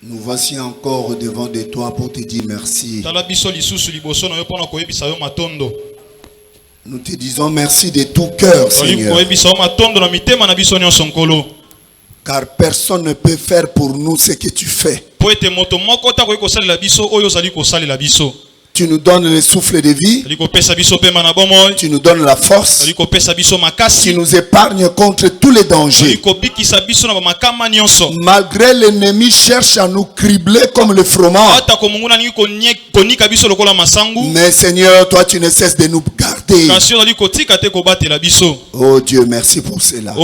Nous voici encore devant de toi pour te dire merci. Nous te disons merci de tout cœur, Seigneur. Car personne ne peut faire pour nous ce que tu fais. Tu nous donnes le souffle de vie. Tu nous donnes la force. Tu nous épargnes contre tous les dangers. Malgré l'ennemi cherche à nous cribler comme le froment. Mais Seigneur, toi tu ne cesses de nous garder. Oh Dieu, merci pour cela.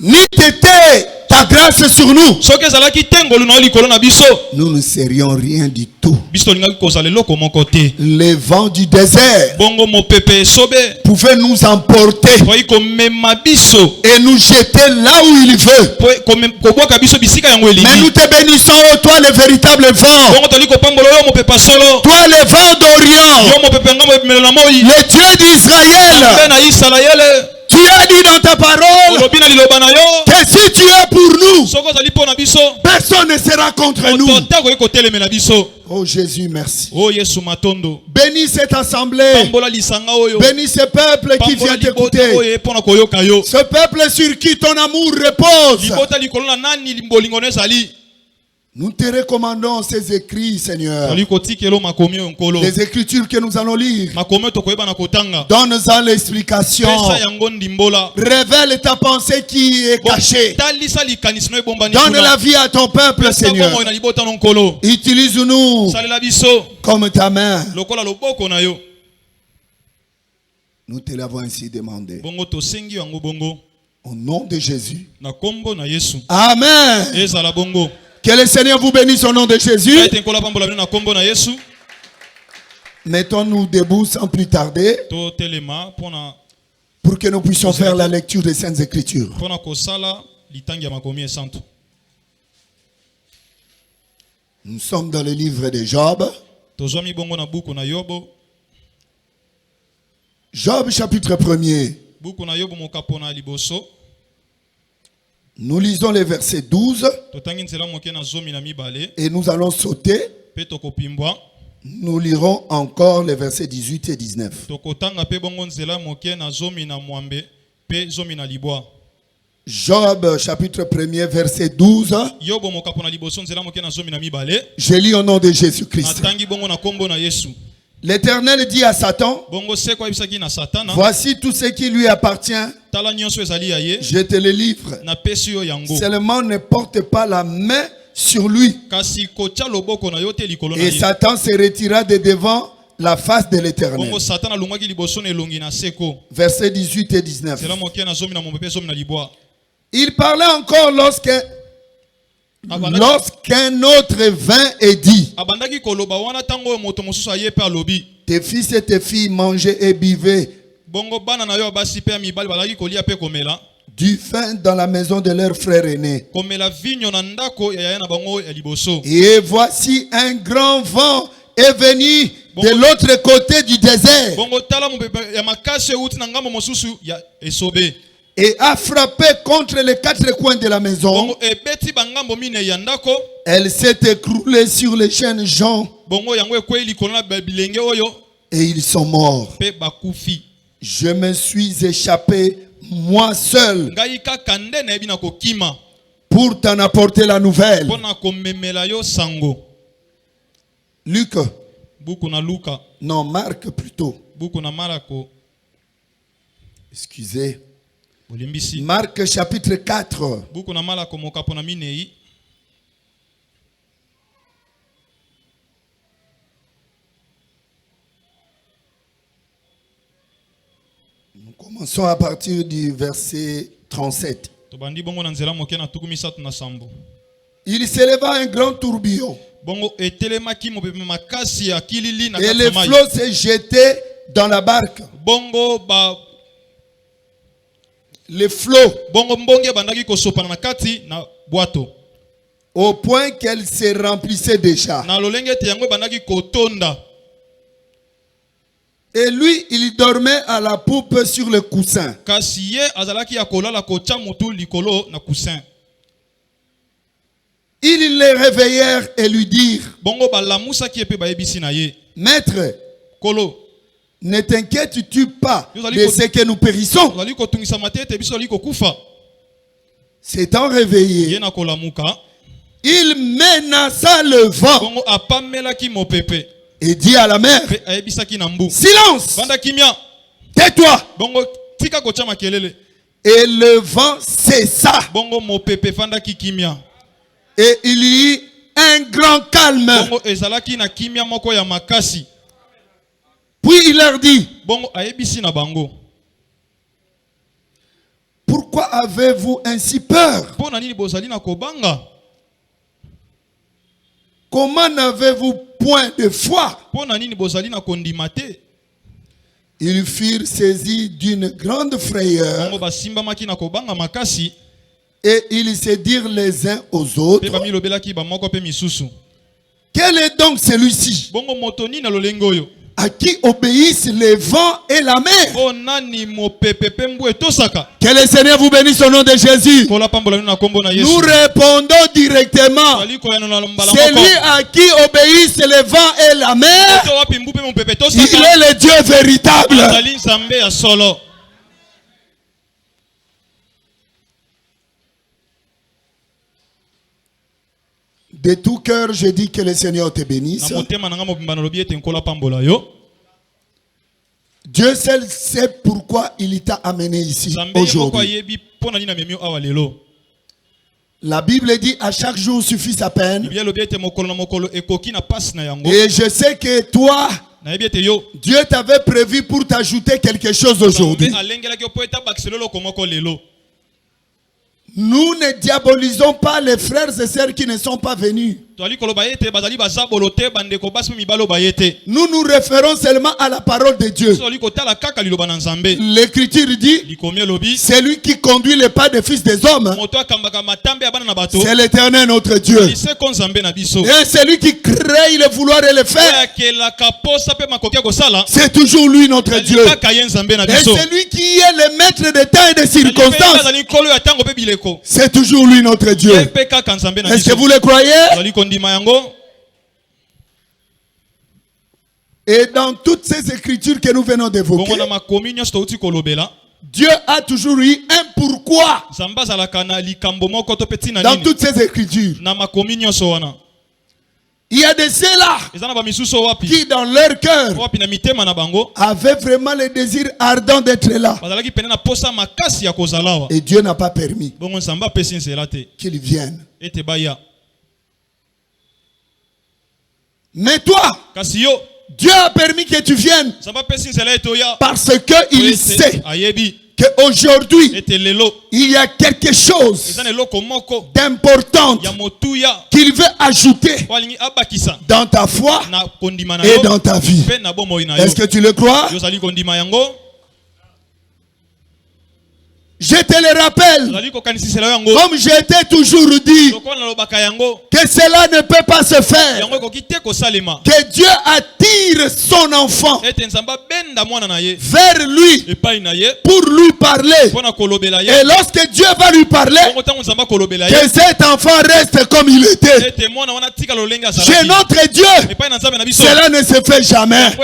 Ni t'étais ta grâce sur nous, nous ne serions rien du tout. Les vents du désert pouvaient nous emporter et nous jeter là où il veut. Mais nous te bénissons, oh, toi le véritable vent, toi le vent d'Orient, le Dieu d'Israël. Tu as dit dans ta parole que si tu es pour nous, personne ne sera contre nous. Oh Jésus, merci. Bénis cette assemblée. Bénis ce peuple qui vient t'écouter. Ce peuple sur qui ton amour repose. Nous te recommandons ces écrits, Seigneur. Les écritures que nous allons lire. Donne-en l'explication. Révèle ta pensée qui est cachée. Donne la vie à ton peuple, Seigneur. Utilise-nous comme ta main. Nous te l'avons ainsi demandé. Au nom de Jésus. Amen. Que le Seigneur vous bénisse au nom de Jésus. Mettons-nous debout sans plus tarder pour que nous puissions faire la lecture des Saintes Écritures. Nous sommes dans le livre de Job. Job chapitre 1er. Nous lisons les versets 12 et nous allons sauter. Nous lirons encore les versets 18 et 19. Job chapitre 1er verset 12. Je lis au nom de Jésus-Christ. L'Éternel dit à Satan, voici tout ce qui lui appartient, je te le livre. Seulement ne porte pas la main sur lui. Et Satan se retira de devant la face de l'Éternel. Versets 18 et 19. Il parlait encore lorsqu'un autre vint et dit, tes fils et tes filles mangeaient et buvaient du vin dans la maison de leur frère aîné. Et voici un grand vent est venu de l'autre côté du désert et a frappé contre les quatre coins de la maison. Elle s'est écroulée sur les jeunes gens et ils sont morts. Je me suis échappé moi seul pour t'en apporter la nouvelle. Luc. Non, Marc plutôt. Excusez. Marc chapitre 4. Nous commençons à partir du verset 37. Il s'éleva un grand tourbillon. Et les flots se jetaient dans la barque. Les flots. Au point qu'elle se remplissait déjà. Et lui, il dormait à la poupe sur le coussin. Ils les réveillèrent et lui dirent, Maître, ne t'inquiètes-tu pas de ce que nous périssons? S'étant réveillé, il menaça le vent et dit à la mer, silence, tais-toi. Et le vent cessa. Et il y eut un grand calme. Puis il leur dit, pourquoi avez-vous ainsi peur? Comment n'avez-vous point de foi? Ils furent saisis d'une grande frayeur et ils se dirent les uns aux autres, quel est donc celui-ci à qui obéissent les vents et la mer? Que le Seigneur vous bénisse au nom de Jésus. Nous répondons directement, celui à qui obéissent les vents et la mer, il est le Dieu véritable. De tout cœur, je dis que le Seigneur te bénisse. Dieu seul sait pourquoi il t'a amené ici aujourd'hui. La Bible dit à chaque jour suffit sa peine. Et je sais que toi, Dieu t'avait prévu pour t'ajouter quelque chose aujourd'hui. Nous ne diabolisons pas les frères et sœurs qui ne sont pas venus. Nous nous référons seulement à la parole de Dieu. L'Écriture dit, c'est lui qui conduit les pas des fils des hommes. C'est l'Éternel notre Dieu. Et c'est lui qui crée le vouloir et le faire. C'est toujours lui notre Dieu. Et c'est lui qui est le maître des temps et des circonstances. C'est toujours lui notre Dieu. Est-ce que vous le croyez? Et dans toutes ces écritures que nous venons d'évoquer, Dieu a toujours eu un pourquoi. Dans toutes ces écritures, il y a de ceux-là qui dans leur cœur avaient vraiment le désir ardent d'être là. Et Dieu n'a pas permis qu'ils viennent. Mais toi, Dieu a permis que tu viennes parce qu'il sait qu'aujourd'hui, il y a quelque chose d'important qu'il veut ajouter dans ta foi et dans ta vie. Est-ce que tu le crois? Je te le rappelle, comme je t'ai toujours dit, que cela ne peut pas se faire. Que Dieu attire son enfant vers lui pour lui parler. Et lorsque Dieu va lui parler, que cet enfant reste comme il était. Chez notre Dieu, cela ne se fait jamais.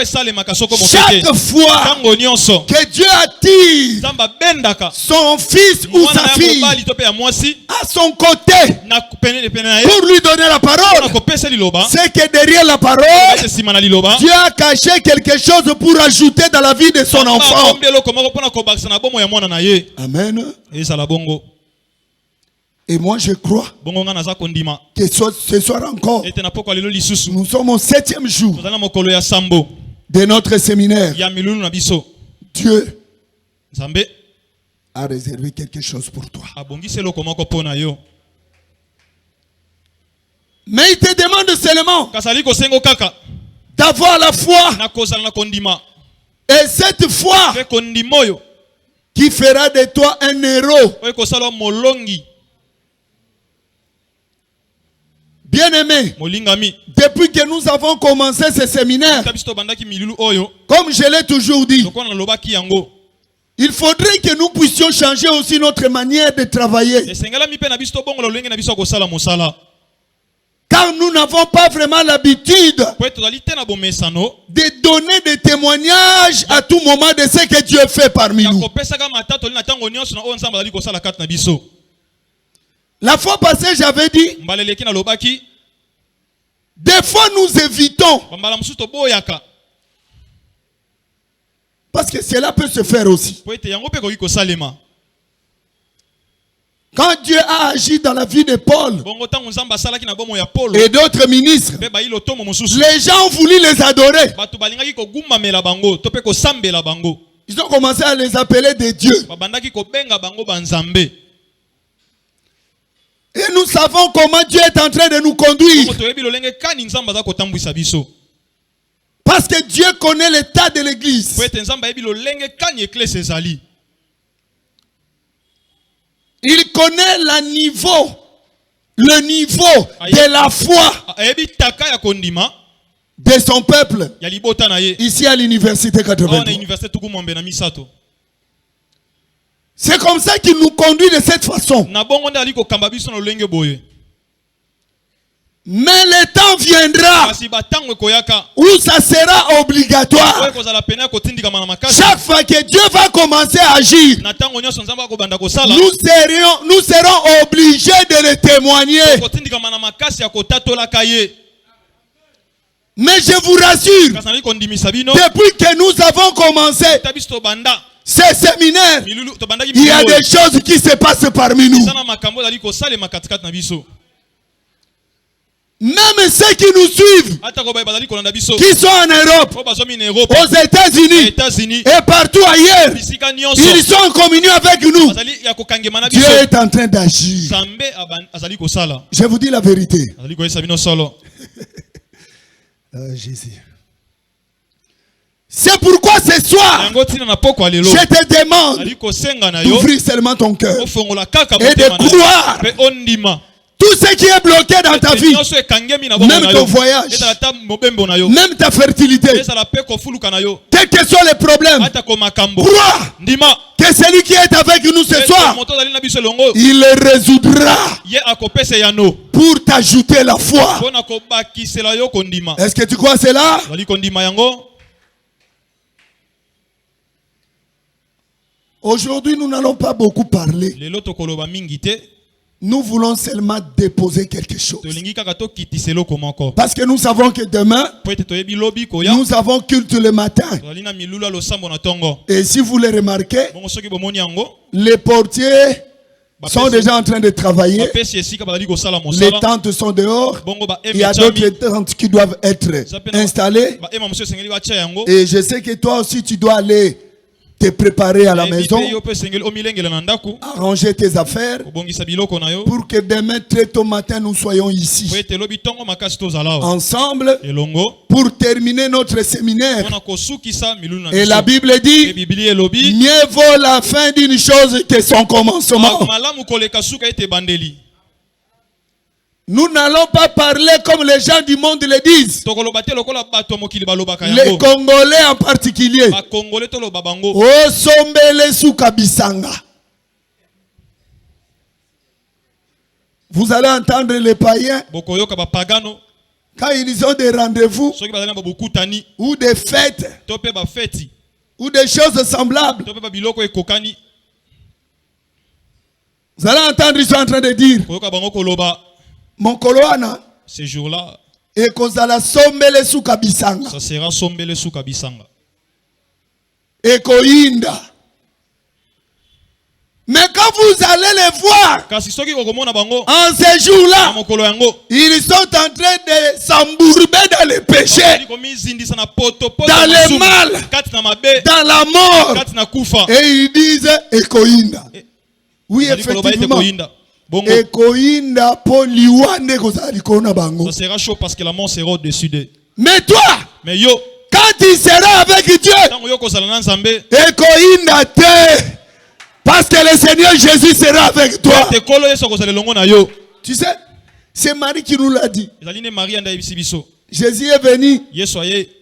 Chaque fois que Dieu attire son fils ou sa fille à son côté pour lui donner la parole, c'est que derrière la parole, Dieu a caché quelque chose pour ajouter dans la vie de son enfant. Amen. Et moi je crois que ce soir encore, nous sommes au 7e jour de notre séminaire. Dieu a réservé quelque chose pour toi. Mais il te demande seulement d'avoir la foi. Et cette foi qui fera de toi un héros. Bien-aimé, depuis que nous avons commencé ce séminaire, comme je l'ai toujours dit, il faudrait que nous puissions changer aussi notre manière de travailler. Car nous n'avons pas vraiment l'habitude de donner des témoignages à tout moment de ce que Dieu fait parmi nous. La fois passée, j'avais dit, des fois nous évitons. Parce que cela peut se faire aussi. Quand Dieu a agi dans la vie de Paul et d'autres ministres, les gens ont voulu les adorer. Ils ont commencé à les appeler des dieux. Et nous savons comment Dieu est en train de nous conduire. Parce que Dieu connaît l'état de l'église. Il connaît le niveau de la foi de son peuple ici à l'université 83. C'est comme ça qu'il nous conduit de cette façon. Mais le temps viendra où ça sera obligatoire. Chaque fois que Dieu va commencer à agir, nous serons obligés de le témoigner. Mais je vous rassure, depuis que nous avons commencé ces séminaires, il y a des choses qui se passent parmi nous. Même ceux qui nous suivent, qui sont en Europe, aux États-Unis et partout ailleurs, ils sont en communion avec nous. Dieu est en train d'agir. Je vous dis la vérité. Jésus. C'est pourquoi ce soir, je te demande d'ouvrir seulement ton cœur et de croire. Tout ce qui est bloqué dans ta vie, même ton voyage, même ta fertilité, quels que soient les problèmes, crois que celui qui est avec nous ce soir, il les résoudra pour t'ajouter la foi. Est-ce que tu crois cela? Aujourd'hui, nous n'allons pas beaucoup parler. Nous voulons seulement déposer quelque chose. Parce que nous savons que demain, nous avons culte le matin. Et si vous le remarquez, les portiers sont déjà en train de travailler. Les tentes sont dehors. Il y a d'autres tentes qui doivent être installées. Et je sais que toi aussi tu dois aller te préparer à la maison, arranger tes affaires pour que demain très tôt matin nous soyons ici ensemble pour terminer notre séminaire. Et la Bible dit, mieux vaut la fin d'une chose que son commencement. Nous n'allons pas parler comme les gens du monde le disent. Les Congolais en particulier. Osombele Soukabisanga. Vous allez entendre les païens quand ils ont des rendez-vous ou des fêtes ou des choses semblables. Vous allez entendre, ils sont en train de dire, mon Koloana, ce jour-là, et kozala sombele Soukabisanga. Ça sera sombele Soukabisanga. Et koinda. Mais quand vous allez les voir, en ce jour-là, ils sont en train de s'embourber dans les péchés, dans le mal, dans la mort. Et ils disent Ekoinda. Oui, effectivement. Ekoinda poliwande kozali kona bango. Ça sera chaud parce que la mort sera au-dessus d'eux. Mais toi, mais yo, quand tu seras avec Dieu, Ekoinda te. Parce que le Seigneur Jésus sera avec toi. Tu sais, c'est Marie qui nous l'a dit. Jésus est venu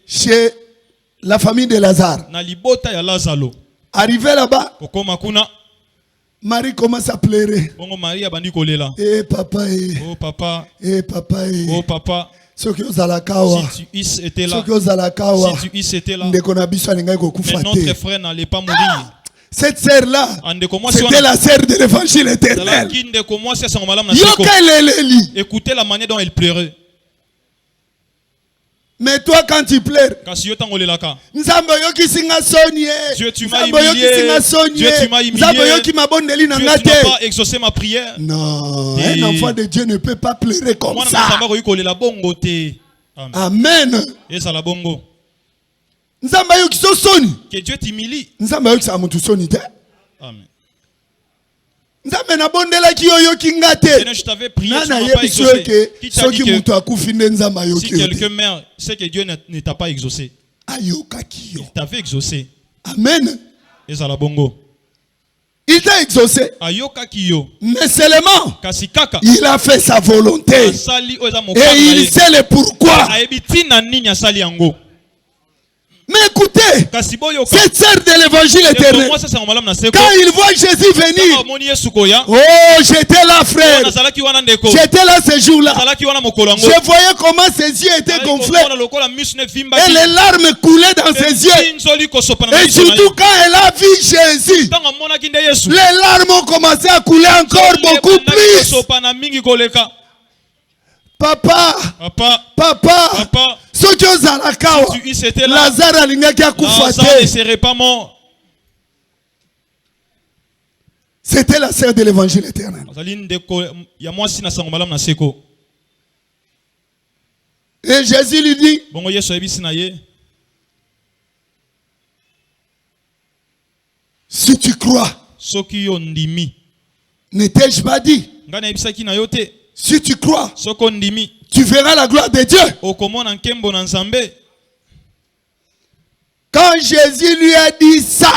chez la famille de Lazare. Arrivé là-bas, Marie commence à pleurer. Bongo Marie abandi kolela. Eh papa Oh papa. Eh papa Oh papa. Si tu étais là, notre frère n'allait pas mourir. Cette sœur-là, c'était la sœur de l'évangile éternel. Écoutez la manière dont elle pleurait. Mais toi, quand tu pleures, Dieu, tu m'as humilié. Dieu, tu m'as humilié. Tu n'as pas exaucé ma prière. Non, un enfant de Dieu ne peut pas pleurer comme ça. Amen. Que Dieu t'humilie. Amen. Je t'avais prié, tu m'as pas exaucé. Qui t'a dit que si quelqu'un meurt, c'est que Dieu ne t'a pas exaucé. Il t'avait exaucé. Amen. Il t'a exaucé. Mais seulement, il a fait sa volonté. Et il sait le pourquoi. Mais écoutez, cette sœur de l'évangile éternel, quand il voit Jésus venir, oh, j'étais là, frère. J'étais là ce jour-là. Je voyais comment ses yeux étaient gonflés. Et les larmes coulaient dans ses yeux. Et surtout quand elle a vu Jésus, les larmes ont commencé à couler encore beaucoup plus. Papa, si tu Lazare ne serait pas mort. C'était la sœur de l'évangile éternel. Et Jésus lui dit, si tu crois, n'étais-je pas dit? Si tu crois, tu verras la gloire de Dieu. Quand Jésus lui a dit ça,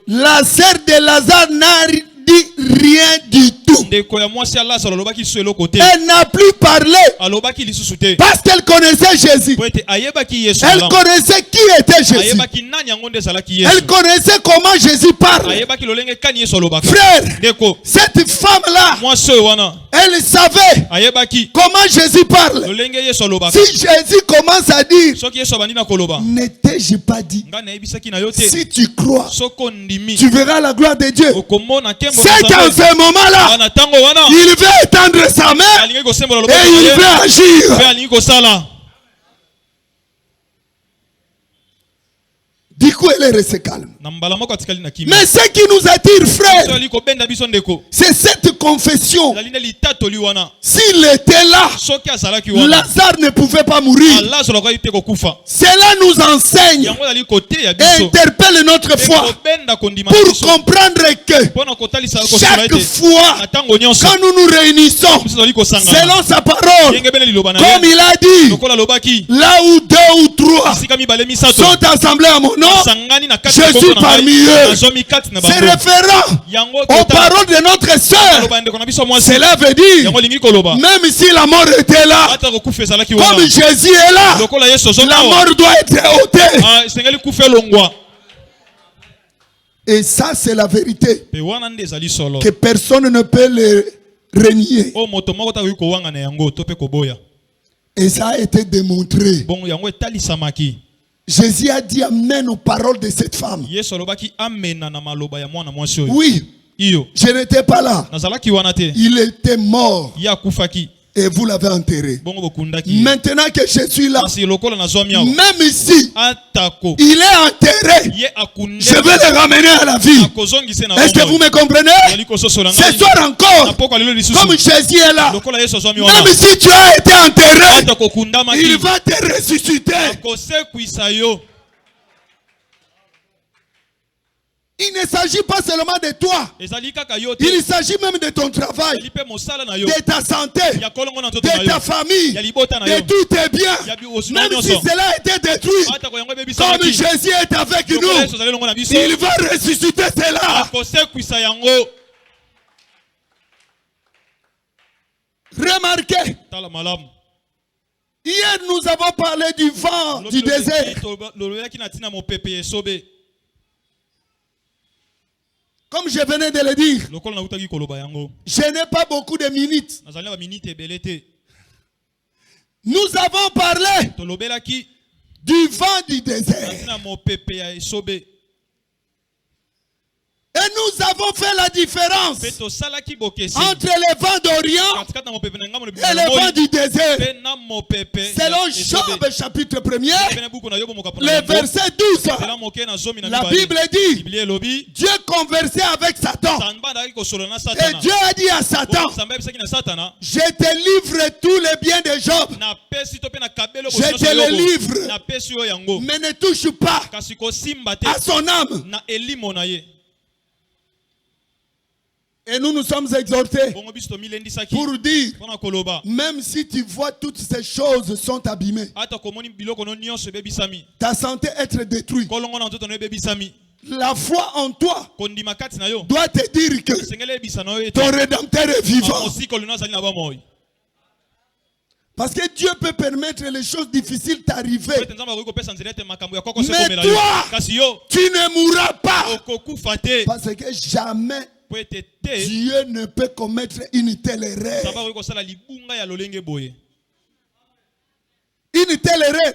la sœur de Lazare n'a dit rien du tout. Elle n'a plus parlé parce qu'elle connaissait Jésus. Elle connaissait qui était Jésus. Elle connaissait comment Jésus parle. Frère, cette femme-là, elle savait comment Jésus parle. Si Jésus commence à dire, n'étais-je pas dit, si tu crois, tu verras la gloire de Dieu. C'est qu'en ce moment-là, il veut étendre sa main et il veut agir. Du coup, elle est restée calme. Mais ce qui nous attire, frère, c'est cette confession. S'il était là, Lazare ne pouvait pas mourir. Cela nous enseigne et interpelle notre foi pour comprendre que chaque fois, quand nous nous réunissons selon sa parole, comme il a dit, là où 2 ou 3 sont assemblés à mon nom, je suis parmi eux. C'est référent aux paroles de notre sœur. Cela veut dire, même si la mort était là, comme Jésus est là, la mort doit être ôtée. Et ça, c'est la vérité que personne ne peut le renier. Et ça a été démontré. Jésus a dit amen aux paroles de cette femme. Oui, je n'étais pas là. Il était mort. Et vous l'avez enterré. Maintenant que je suis là, même ici, il est enterré, je vais le ramener à la vie. Est-ce que vous me comprenez? Ce soir encore, comme Jésus est là, même si tu as été enterré, il va te ressusciter. Il ne s'agit pas seulement de toi. Il s'agit même de ton travail, de ta santé, de ta famille, de tous tes biens. Même si cela a été détruit, comme Jésus est avec nous, il va ressusciter cela. Remarquez, hier nous avons parlé du vent du désert. Comme je venais de le dire, je n'ai pas beaucoup de minutes. Nous avons parlé du vent du désert. Et nous avons fait la différence entre les vents d'Orient et les vents du désert. Selon Job chapitre 1er, le verset 12, la Bible dit, Dieu conversait avec Satan. Et Dieu a dit à Satan, je te livre tous les biens de Job. Je te les livre. Mais ne touche pas à son âme. Et nous nous sommes exhortés pour dire, même si tu vois toutes ces choses sont abîmées, ta santé être détruite, la foi en toi doit te dire que ton Rédempteur est vivant. Parce que Dieu peut permettre les choses difficiles d'arriver. Mais toi, tu ne mourras pas. Parce que jamais Dieu ne peut commettre une telle erreur. Une telle erreur,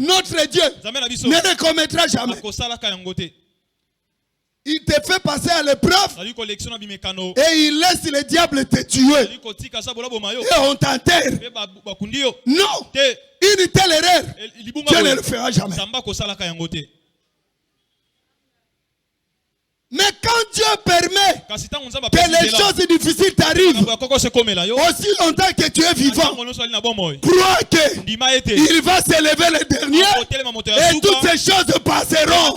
notre Dieu ne le commettra jamais. Il te fait passer à l'épreuve et il laisse le diable te tuer. Et on t'enterre. Non, une telle erreur, Dieu ne le fera jamais. Mais quand Dieu permet que les choses difficiles t'arrivent, aussi longtemps que tu es vivant, crois qu'il va s'élever le dernier et toutes ces choses passeront.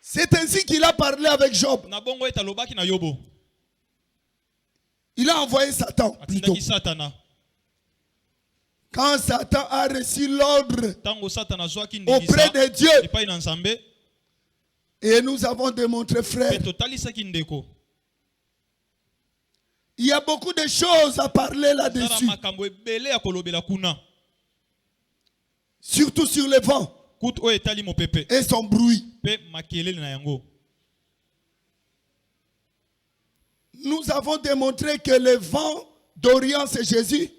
C'est ainsi qu'il a parlé avec Job. Il a envoyé Satan plutôt. Quand Satan a reçu l'ordre auprès de Dieu, et nous avons démontré, frère, il y a beaucoup de choses à parler là-dessus. Surtout sur le vent et son bruit. Nous avons démontré que le vent d'Orient, c'est Jésus.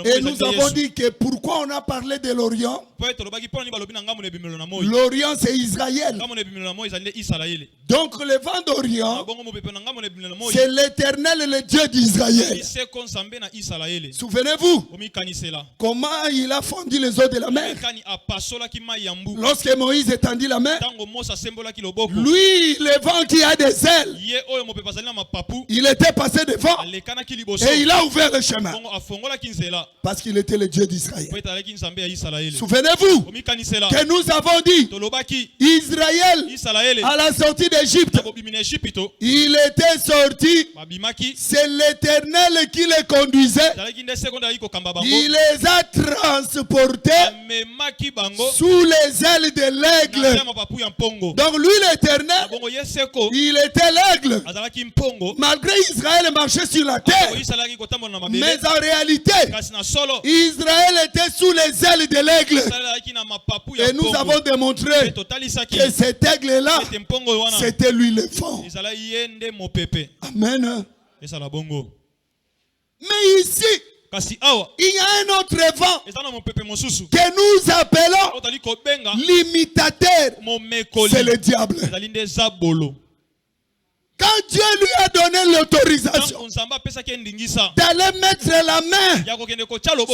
Et nous avons dit que pourquoi on a parlé de l'Orient? L'Orient, c'est Israël. Donc le vent d'Orient, c'est l'Éternel, le Dieu d'Israël. Souvenez-vous comment il a fondu les eaux de la mer. Lorsque Moïse étendit la mer, lui, le vent qui a des ailes, il était passé devant et il a ouvert le chemin parce qu'il était le Dieu d'Israël. Souvenez-vous que nous avons dit Israël à la sortie d'Égypte, il était sorti, c'est l'Éternel qui les conduisait, il les a transportés sous les ailes de l'aigle. Donc lui, l'Éternel, il était l'aigle. Malgré Israël marchait sur la terre, mais en réalité Israël était sous les ailes de l'aigle. Et nous avons démontré que cet aigle là, c'était lui le vent. Amen. Mais ici, il y a un autre vent que nous appelons l'imitateur. C'est le diable. Quand Dieu lui a donné l'autorisation d'aller mettre la main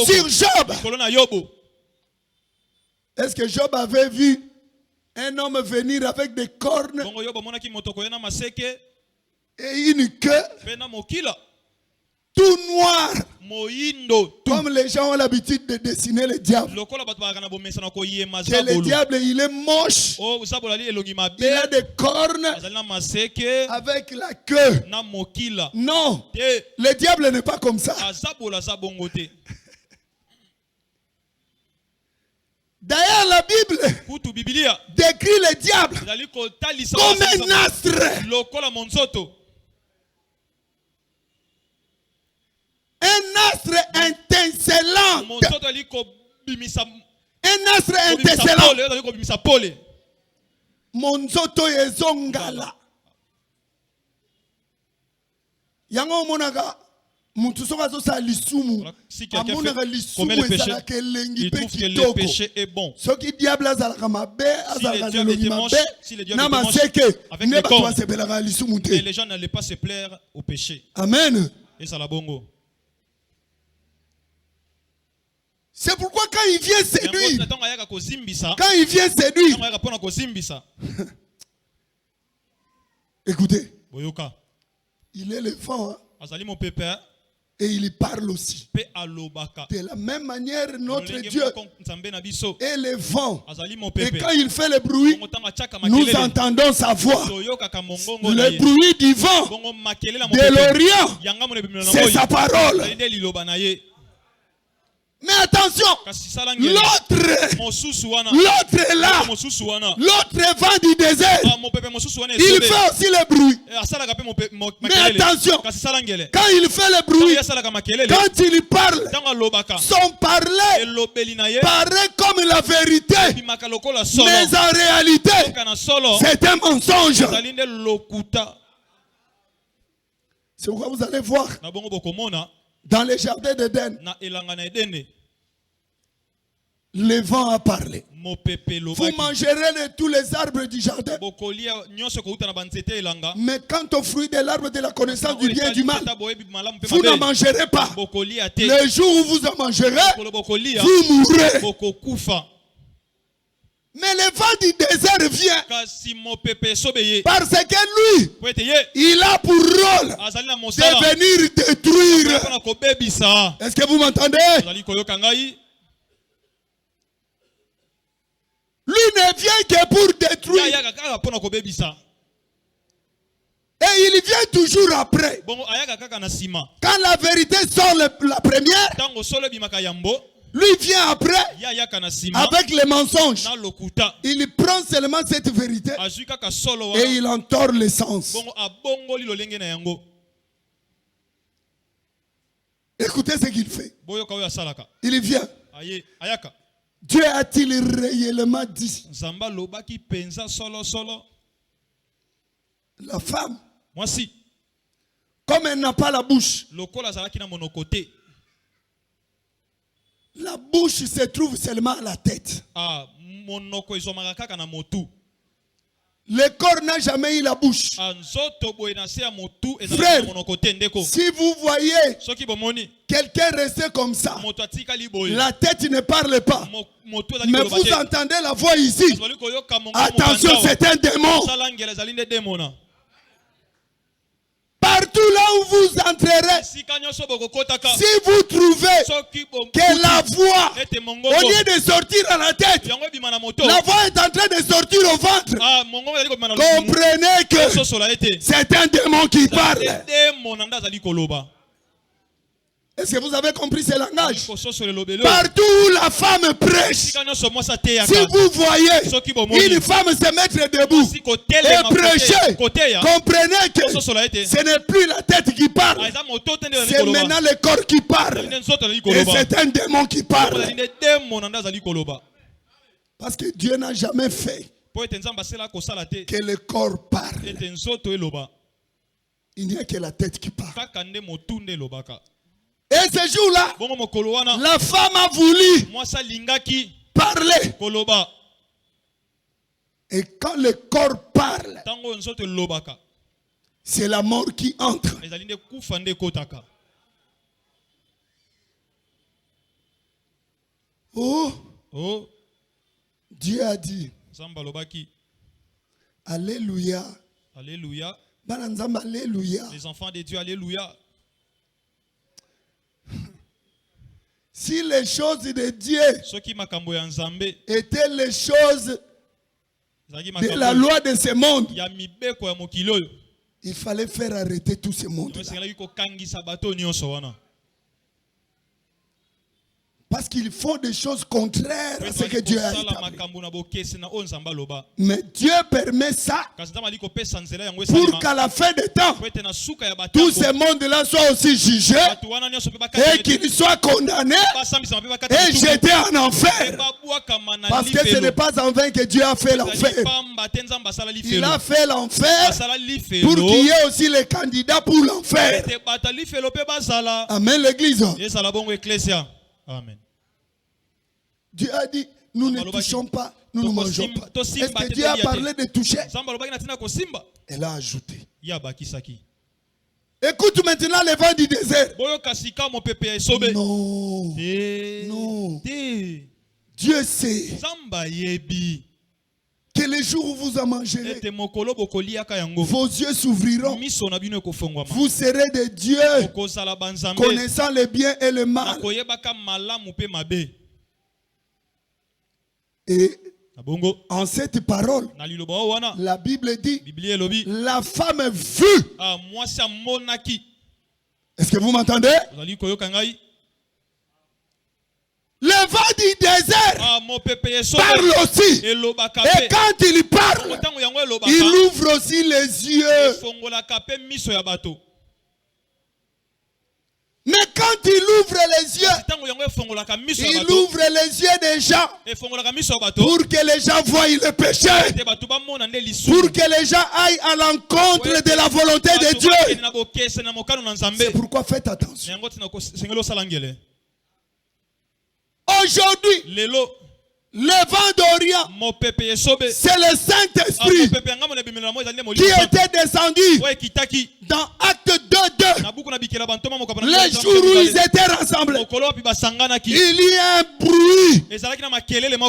sur Job, est-ce que Job avait vu un homme venir avec des cornes et une queue tout noir, comme les gens ont l'habitude de dessiner le diable? Que le diable, il est moche, il a des cornes avec la queue. Non, le diable n'est pas comme ça. D'ailleurs, la Bible décrit le diable comme un astre. Un astre étincelant. Un astre étincelant. monzoto ezongala. Yango monaka mutu soka zo sa lisumu. Amonaka lisumu ezalaka elengi pe kitoko. Le péché est bon. Soki diable azalaka mabe, azalaka logi mabe. Na maseke ne ba to sebelaka lisumu te. Mais les gens n'allaient pas se plaire au péché. Amen. Et ça la bongo. C'est pourquoi quand il vient séduire, écoutez, il est le vent, hein, et il parle aussi. De la même manière, notre Dieu est le vent. Et quand il fait le bruit, nous entendons sa voix. Le bruit du vent de l'Orient, c'est sa parole. Mais attention, l'autre est là, l'autre vent du désert, il fait aussi le bruit. Mais attention, quand il fait le bruit, quand il parle, son parler paraît comme la vérité, mais en réalité, c'est un mensonge. C'est pourquoi vous allez voir dans les jardins d'Éden, le vent a parlé. Vous mangerez de tous les arbres du jardin. Mais quant au fruit de l'arbre de la connaissance du bien et du mal, vous n'en mangerez pas. Le jour où vous en mangerez, vous mourrez. Mais le vent du désert vient parce que lui, il a pour rôle de venir détruire. Est-ce que vous m'entendez? Lui ne vient que pour détruire. Et il vient toujours après. Quand la vérité sort la première, lui vient après avec les mensonges. Il prend seulement cette vérité et il en tord l'essence. Écoutez ce qu'il fait. Il vient. Dieu a-t-il réellement dit? La femme, comme elle n'a pas la bouche, la bouche se trouve seulement à la tête. Le corps n'a jamais eu la bouche. Frère, si vous voyez quelqu'un rester comme ça, la tête ne parle pas, mais vous entendez la voix ici, attention, c'est un démon. Partout là où vous entrerez, si vous trouvez que la voix, au lieu de sortir à la tête, la voix est en train de sortir au ventre, comprenez que c'est un démon qui parle. Est-ce que vous avez compris ce langage? Partout où la femme prêche, si vous voyez une femme se mettre debout et prêcher, comprenez que ce n'est plus la tête qui parle, c'est maintenant le corps qui parle. Et c'est un démon qui parle. Parce que Dieu n'a jamais fait que le corps parle. Il n'y a que la tête qui parle. Et ce jour-là, la femme a voulu parler. Et quand le corps parle, c'est la mort qui entre. Oh, Dieu a dit, alléluia. Alléluia. Alléluia. Les enfants de Dieu, alléluia. Si les choses de Dieu étaient les choses de la loi de ce monde, il fallait faire arrêter tout ce monde. Parce Parce qu'ils font des choses contraires à ce que Dieu a établi. Mais Dieu permet ça pour qu'à la fin des temps, tout ce monde-là soit aussi jugé et qu'ils soient condamnés et jetés en enfer. Parce que ce n'est pas en vain que Dieu a fait l'enfer. Il a fait l'enfer pour qu'il y ait aussi les candidats pour l'enfer. Amen, l'église. Amen. Dieu a dit, nous ne touchons pas, nous ne mangeons pas. Est-ce que Dieu a parlé de toucher? Elle a ajouté. Écoute maintenant les vents du désert. Non. Non. Dieu sait que les jours où vous en mangerez, vos yeux s'ouvriront. Vous serez des dieux connaissant le bien et le mal. Et en cette parole, la Bible dit, la femme vue. Est-ce que vous m'entendez? Le vent du désert parle aussi. Et quand il parle, il ouvre aussi les yeux. Mais quand il ouvre les yeux, il ouvre les yeux des gens pour que les gens voient le péché, pour que les gens aillent à l'encontre de la volonté de Dieu. C'est pourquoi faites attention. Aujourd'hui, le vent d'Orient, c'est le Saint-Esprit qui était descendu dans Acte 2:2. Les jours où ils étaient rassemblés, il y a un bruit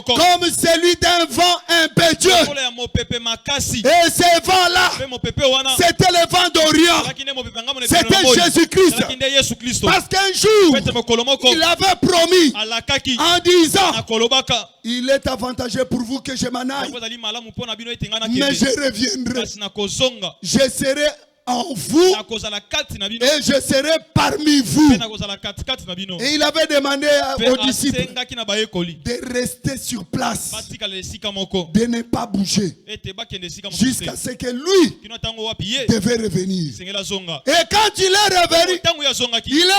comme celui d'un vent impétueux. Et ce vent-là, c'était le vent d'Orient. C'était Jésus-Christ. Parce qu'un jour, il avait promis en disant, il est avantageux pour vous que je m'en aille, mais je reviendrai. Je serai en vous et je serai parmi vous. Et il avait demandé aux disciples de rester sur place, de ne pas bouger jusqu'à ce que lui devait revenir. Et quand il est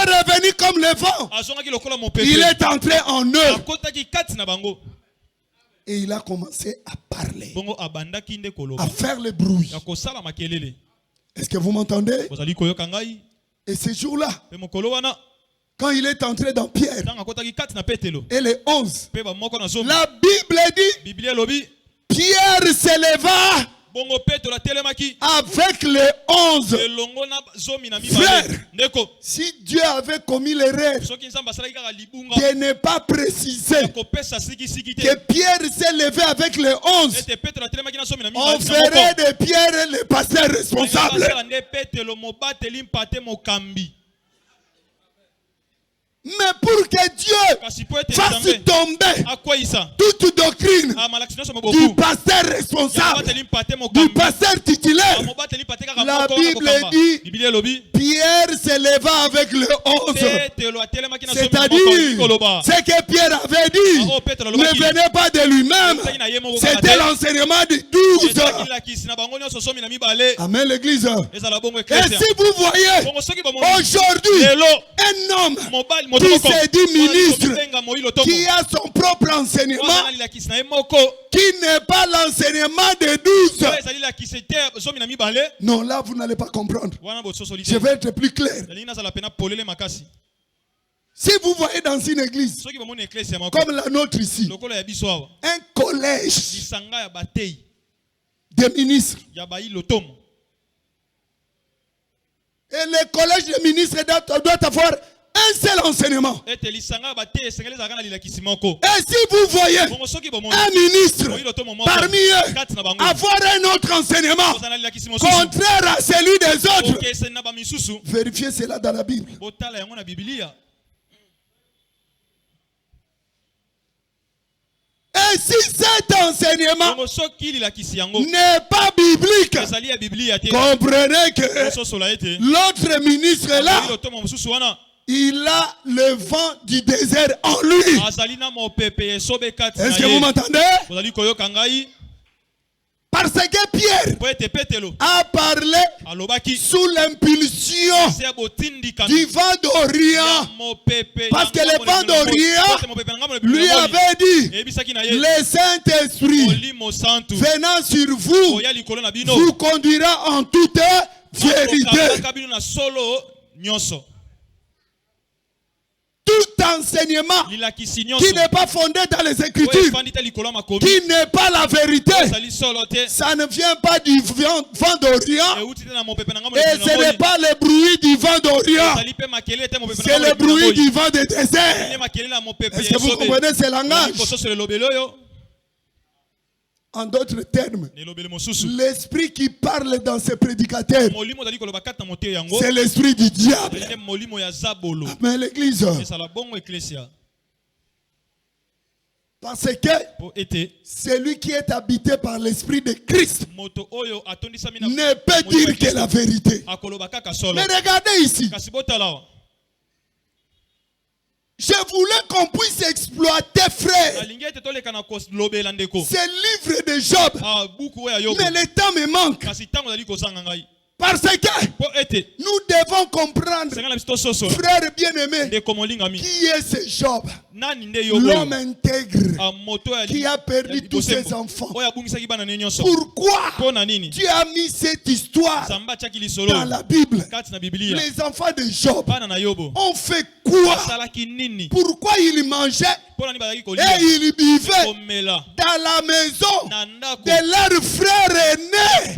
revenu comme le vent. Il est entré en eux. Et il a commencé à parler, à faire le bruit. Est-ce que vous m'entendez? Et ce jour-là, quand il est entré dans Pierre et les 11, la Bible dit, Pierre s'éleva avec les 11 frères. Si Dieu avait commis l'erreur de ne pas préciser que Pierre s'est levé avec les 11, on ferait de Pierre le pasteur responsable. Mais pour que Dieu fasse tomber toute doctrine du pasteur responsable, du pasteur titulaire, la Bible dit, Pierre s'éleva avec le 11. C'est-à-dire, ce que Pierre avait dit ne venait pas de lui-même, c'était l'enseignement des 12. Amen, l'église. Et si vous voyez aujourd'hui un homme qui s'est dit ministre, qui a son propre enseignement, qui n'est pas l'enseignement des 12. Non, là vous n'allez pas comprendre. Je vais être plus clair. Si vous voyez dans une église comme la nôtre ici, un collège de ministres, et le collège de ministres doit avoir un seul enseignement. Et si vous voyez un ministre parmi eux avoir un autre enseignement contraire à celui des autres, vérifiez cela dans la Bible. Et si cet enseignement n'est pas biblique, comprenez que l'autre ministre est là. Il a le vent du désert en lui. Est-ce que vous m'entendez? Parce que Pierre a parlé sous l'impulsion du vent d'Orient. Parce que le vent d'Orient lui avait dit, le Saint-Esprit venant sur vous, vous conduira en toute vérité. Tout enseignement qui n'est pas fondé dans les Écritures, qui n'est pas la vérité, ça ne vient pas du vent d'Orient, et ce n'est pas le bruit du vent d'Orient, c'est le bruit du vent de désert. Est-ce que vous comprenez ce langage? En d'autres termes, l'esprit qui parle dans ces prédicateurs, c'est l'esprit du diable. Mais l'église, parce que celui qui est habité par l'esprit de Christ ne peut dire que la vérité. Mais regardez ici. Je voulais qu'on puisse exploiter, frère, ce livre de Job. Mais le temps me manque. Parce que nous devons comprendre, frère bien-aimé, qui est ce Job, l'homme intègre qui a perdu tous ses enfants. Pourquoi Dieu a mis cette histoire dans la Bible? Les enfants de Job ont fait quoi? Pourquoi ils mangeaient et ils vivaient dans la maison de leur frère aîné?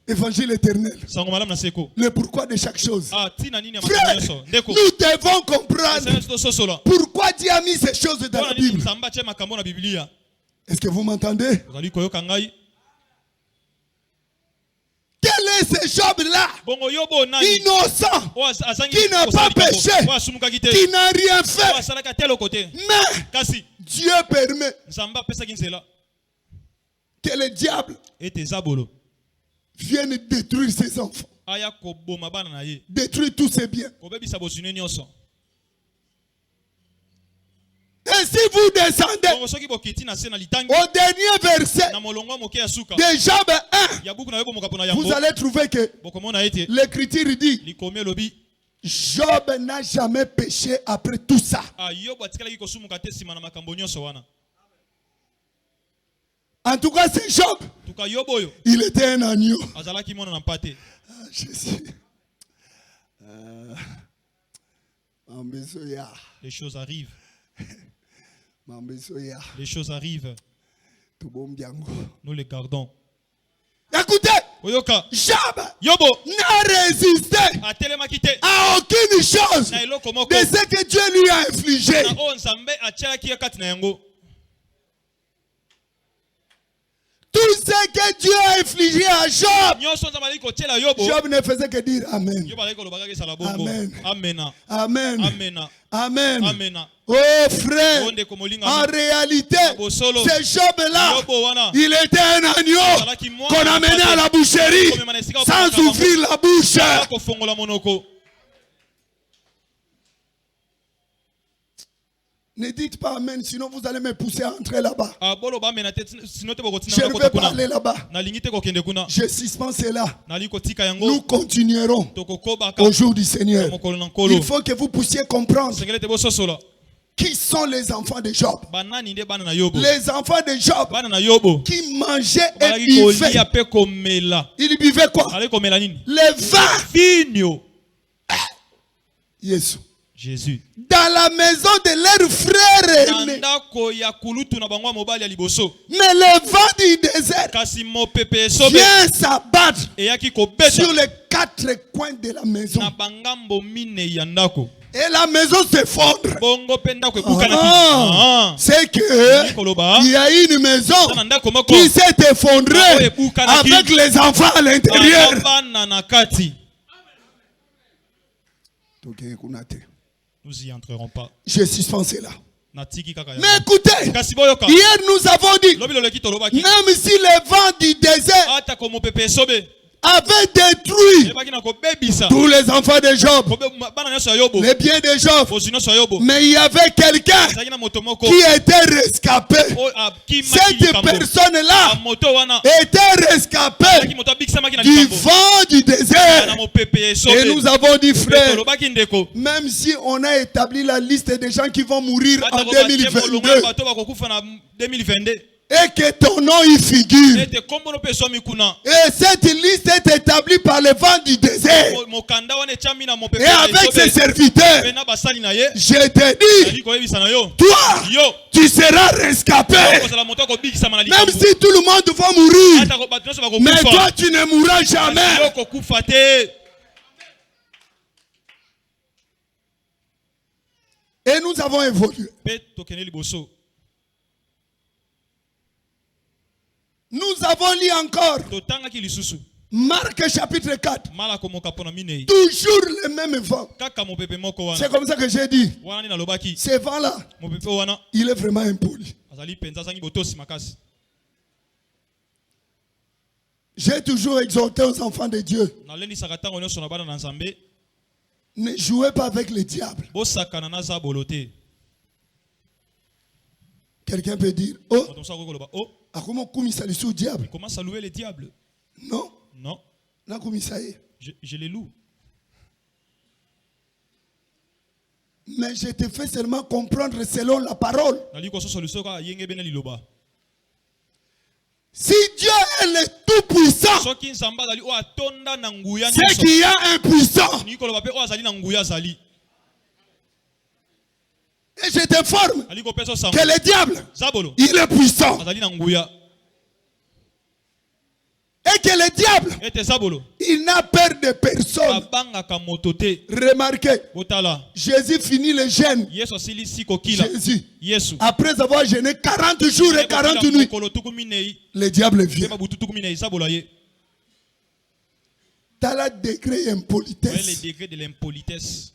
Évangile éternel. Le pourquoi de chaque chose. Frère, nous devons comprendre pourquoi Dieu a mis ces choses dans la Bible. Est-ce que vous m'entendez? Quel est ce Job-là? Innocent, qui n'a pas péché, qui n'a rien fait. Mais Dieu permet que le diable vienne détruire ses enfants, détruire tous ses biens. Et si vous descendez au dernier verset de Job 1, vous allez trouver que l'Écriture dit, Job n'a jamais péché après tout ça. En tout cas, c'est Job. Il était un agneau. Les choses arrivent. Les choses arrivent. Nous les gardons. Écoutez, Job n'a résisté à aucune chose de ce que Dieu lui a infligé. Tout ce que Dieu a infligé à Job, Job ne faisait que dire Amen. Amen. Amen. Amen. Amen. Oh frère, en réalité, ce Job-là, il était un agneau qu'on amenait à la boucherie sans ouvrir la bouche. Ne dites pas Amen, sinon vous allez me pousser à entrer là-bas. Je ne vais pas aller là-bas. Je suspends cela. Nous continuerons au jour du Seigneur. Il faut que vous puissiez comprendre qui sont les enfants de Job. Les enfants de Job qui mangeaient et buvaient. Ils buvaient quoi? Le vin. Jésus. Dans la maison de leur frère aîné. Mais le vent du désert vient s'abattre sur les quatre coins de la maison. Et la maison s'effondre. C'est que il y a une maison qui s'est effondrée avec les enfants à l'intérieur. Nous y entrerons pas. Je suspends cela. Mais écoutez, hier nous avons dit, même si le vent du désert avait détruit tous les enfants de Job, les biens de Job. Mais il y avait quelqu'un qui était rescapé. Cette personne-là était rescapée du vent du désert. Et nous avons dit, frère, même si on a établi la liste des gens qui vont mourir en 2022, et que ton nom y figure. Et cette liste est établie par le vent du désert. Et avec ses serviteurs, je te dis, toi, tu seras rescapé. Même si tout le monde va mourir, mais toi, tu ne mourras jamais. Et nous avons évolué. Nous avons lu encore Marc chapitre 4. Toujours le même vent. C'est comme ça que j'ai dit. Ce vent-là, il est vraiment impoli. J'ai toujours exhorté aux enfants de Dieu. Ne jouez pas avec le diable. Quelqu'un peut dire, oh, comment diable? Commence à louer le diable. Non. Non. Je les loue. Mais je te fais seulement comprendre selon la parole. Si Dieu est le tout-puissant, c'est qu'il y a un puissant. Et je t'informe que le diable, il est puissant. Et que le diable, il n'a peur de personne. Remarquez, Jésus finit le jeûne. Jésus, après avoir jeûné 40 jours et 40 nuits, le diable vient. T'as le degré de l'impolitesse.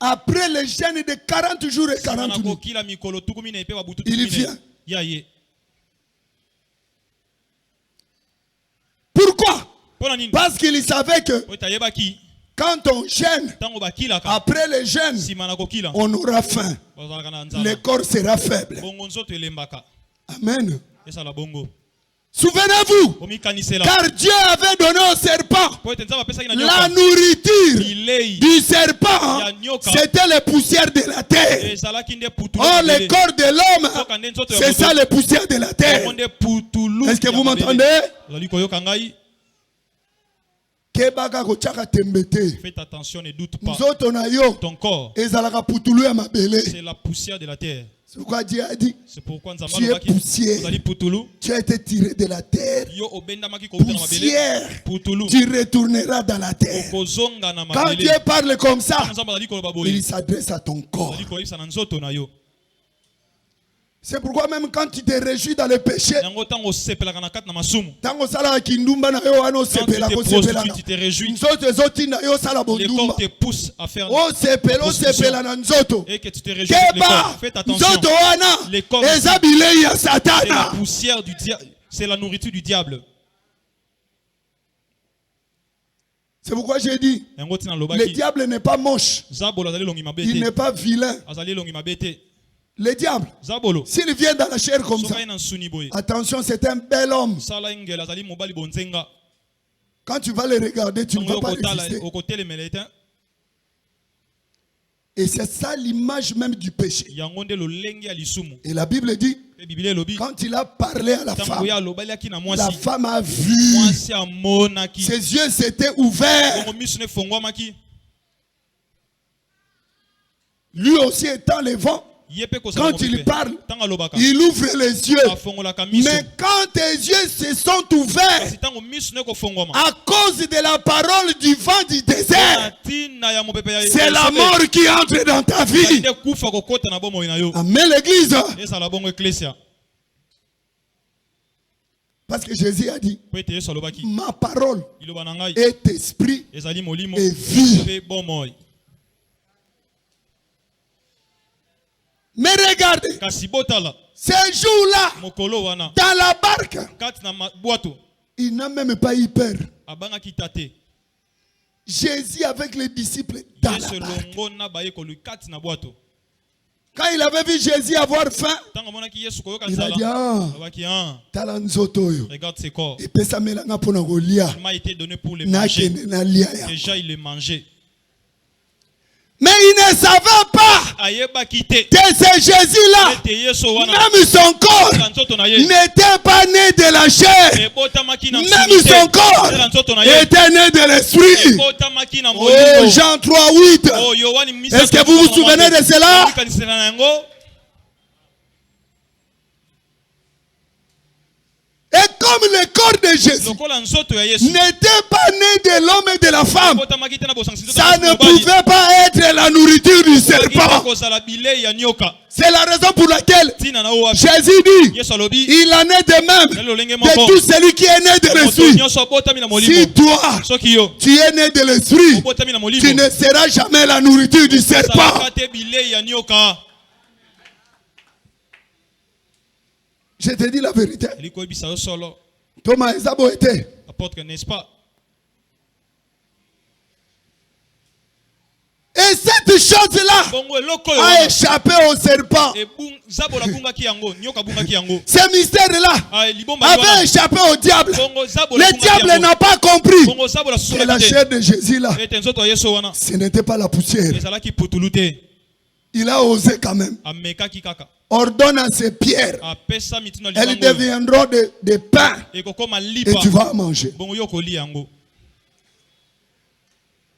Après le jeûne de 40 jours et 40 nuits, il vient. Pourquoi? Parce qu'il savait que quand on jeûne, après le jeûne, on aura faim. Le corps sera faible. Amen. Souvenez-vous, car Dieu avait donné au serpent la nourriture du serpent, c'était les poussières de la terre. Oh, le corps de l'homme, c'est ça les poussières de la terre. Est-ce que vous m'entendez? Faites attention, ne doute pas. Ton corps, c'est la poussière de la terre. C'est pourquoi Dieu a dit, tu es poussière, tu as été tiré de la terre, poussière, tu retourneras dans la terre. Quand Dieu parle comme ça, il s'adresse à ton corps. C'est pourquoi même quand tu te réjouis dans le péché, quand tu te réjouis, le corps te pousse à faire et que tu te réjouis. Faites attention. C'est la poussière du diable. C'est la nourriture du diable. C'est pourquoi j'ai dit, le diable n'est pas moche. Il n'est pas vilain. Le diable, s'il vient dans la chair comme ça, attention, c'est un bel homme. Quand tu vas le regarder, tu ne vas pas résister. Et c'est ça l'image même du péché. Et la Bible dit, quand il a parlé à la femme a vu. Ses yeux s'étaient ouverts. Lui aussi étant le vent. Quand il parle, il ouvre les yeux. Mais quand tes yeux se sont ouverts à cause de la parole du vent du désert, c'est la mort qui entre dans ta vie. Amen, l'église. Parce que Jésus a dit, ma parole est esprit et vie. Mais regardez, ce jour-là, dans la barque, Il n'a même pas eu peur. Jésus avec les disciples dans la barque. Quand il avait vu Jésus avoir faim, il a dit, regarde ses corps. Il m'a été donné pour les manger. Déjà il les mangeait. Mais il ne savait pas que c'est Jésus-là, même son corps n'était pas né de la chair, même son corps était né de l'esprit. Oh, Jean 3:8. Est-ce que vous vous souvenez de cela? Et comme le corps de Jésus n'était pas né de l'homme et de la femme, ça ne pouvait pas être la nourriture du serpent. C'est la raison pour laquelle Jésus dit, il en est de même de tout celui qui est né de l'esprit. Si toi, tu es né de l'esprit, tu ne seras jamais la nourriture du serpent. Je te dis la vérité. Thomas Ezabo était. Apôtre, n'est-ce pas? Et cette chose-là a échappé au serpent. Ce mystère-là avait échappé au diable. Le diable n'a pas compris que la chair de Jésus-là, ce n'était pas la poussière. Il a osé quand même. Ordonne à ces pierres, elles deviendront des pains et tu vas manger.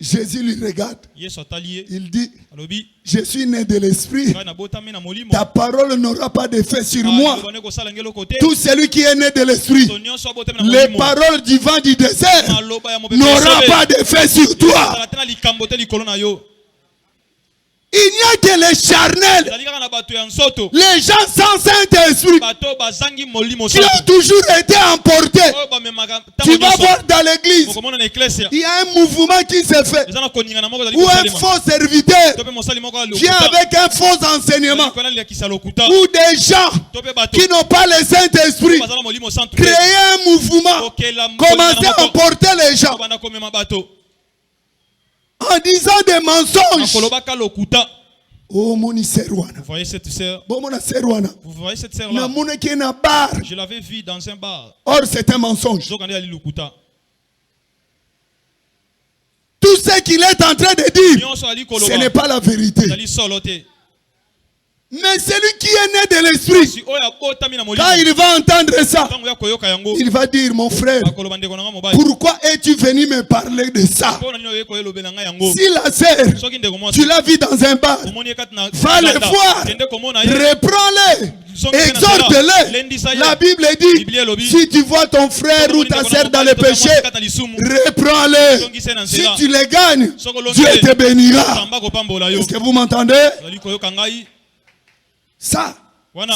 Jésus lui regarde. Il dit, je suis né de l'esprit. Ta parole n'aura pas d'effet sur moi. Tout celui qui est né de l'esprit, les paroles du vent du désert n'aura pas d'effet sur toi. Il n'y a que les charnels, les gens sans Saint-Esprit, qui ont toujours été emportés. Tu vas voir dans l'église, il y a un mouvement qui se fait, où un faux serviteur vient avec un faux enseignement, où des gens qui n'ont pas le Saint-Esprit créent un mouvement, commencent à emporter les gens en disant des mensonges. Oh, mon vous voyez cette sœur? Vous voyez cette sœur-là? Je l'avais vue dans un bar. Or, c'est un mensonge. Tout ce qu'il est en train de dire, ce n'est pas la vérité. Mais celui qui est né de l'esprit, quand il va entendre ça, il va dire, mon frère, pourquoi es-tu venu me parler de ça? Si la sœur, tu l'as vu dans un bar, va le voir, reprends-le, exhorte-le. La Bible dit, si tu vois ton frère ou ta sœur dans le péché, reprends-le. Si tu les gagnes, Dieu te bénira. Est-ce que vous m'entendez? Ça,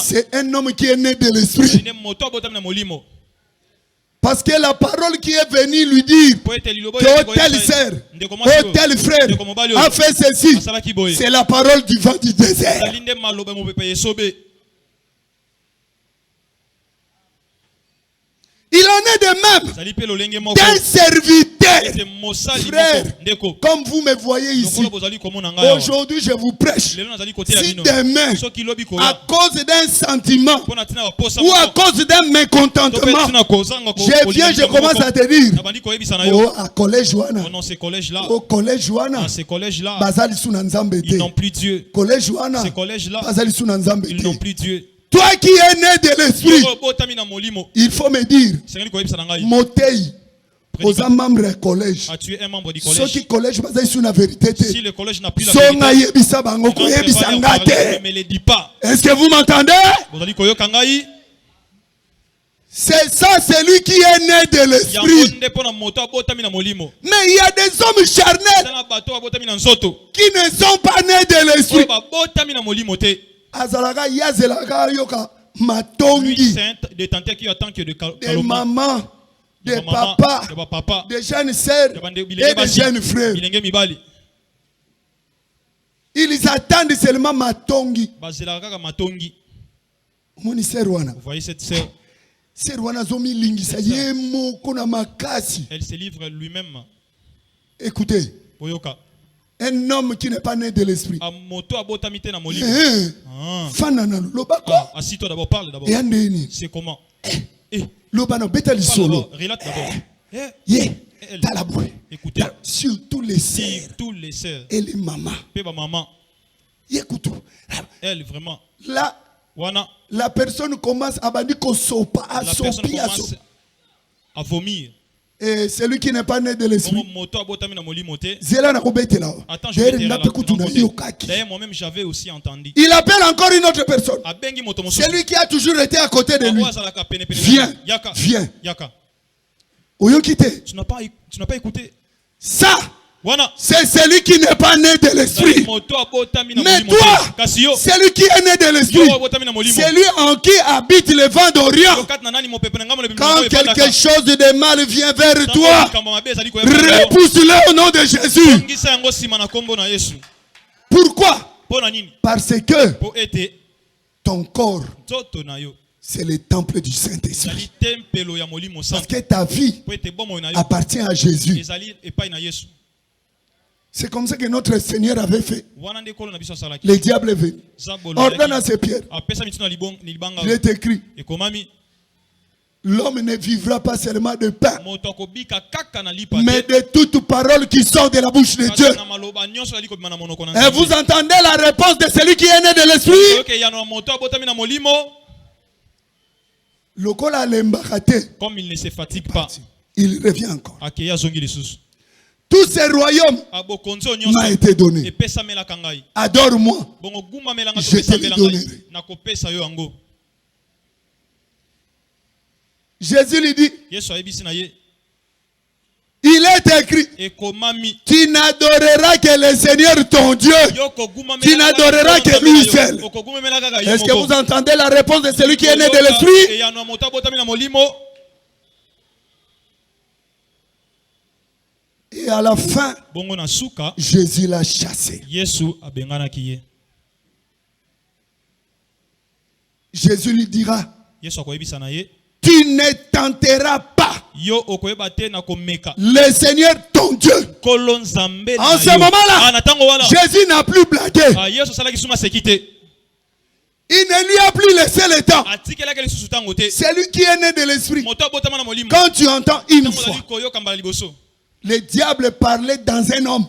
c'est un homme qui est né de l'esprit. Parce que la parole qui est venue lui dire que telle sœur, tel frère a fait ceci, c'est la parole du vent du désert. Il en est de même d'un serviteur, frère, comme vous me voyez ici. Aujourd'hui, je vous prêche. Si demain, à cause d'un sentiment ou à cause d'un mécontentement, je viens, je commence à te dire, oh, à collège Joana, au collège Joana, ils n'ont plus Dieu. Collège Joana, ils n'ont plus Dieu. Toi qui es né de l'esprit, il faut me dire, Motei, aux membres du collège, ceux qui collège basés sur la vérité, si le collège n'a plus la vérité, ne me le dis pas. Est-ce que vous m'entendez? C'est ça, c'est lui qui est né de l'esprit. Mais il y a des hommes charnels qui ne sont pas nés de l'esprit. Azalaka yazelaka yoka matongi des mamans, des papas, des jeunes sœurs et des jeunes frères. Ils attendent seulement matongi. Vous voyez cette sœur? Elle se livre lui-même. Écoutez. Un homme qui n'est pas né de l'esprit. Assis-toi d'abord, parle d'abord. C'est comment? Relate d'abord. Écoutez. Sur tous les sœurs et les mamans. Elle vraiment. Là, la personne commence à vomir. Et celui qui n'est pas né de l'esprit. Attends, moi-même j'avais aussi entendu. Il appelle encore une autre personne. Celui qui a toujours été à côté de lui. Viens. Tu n'as pas écouté. Ça, c'est celui qui n'est pas né de l'esprit. Mais toi, celui qui est né de l'esprit, c'est lui en qui habite le vent d'Orient. Quand quelque chose de mal vient vers toi, repousse-le au nom de Jésus. Pourquoi? Parce que ton corps, c'est le temple du Saint-Esprit. Parce que ta vie appartient à Jésus. C'est comme ça que notre Seigneur avait fait. Le diable est venu. Ordonne à ses pierres. Il est écrit. L'homme ne vivra pas seulement de pain, mais de toute parole qui sort de la bouche de Dieu. Et vous entendez la réponse de celui qui est né de l'esprit? Comme il ne se fatigue pas, il revient encore. Tous ces royaumes m'a été donné. Adore-moi, je te le donnerai. Jésus lui dit, il est écrit, tu n'adoreras que le Seigneur ton Dieu, tu n'adoreras que lui seul. Est-ce que vous entendez la réponse de celui qui est né de l'esprit? Et à la fin, Jésus l'a chassé. Jésus lui dira, tu ne tenteras pas le Seigneur ton Dieu. En ce moment-là, Jésus n'a plus blagué. Il ne lui a plus laissé le temps. C'est lui qui est né de l'esprit. Quand tu entends une fois, le diable parlait dans un homme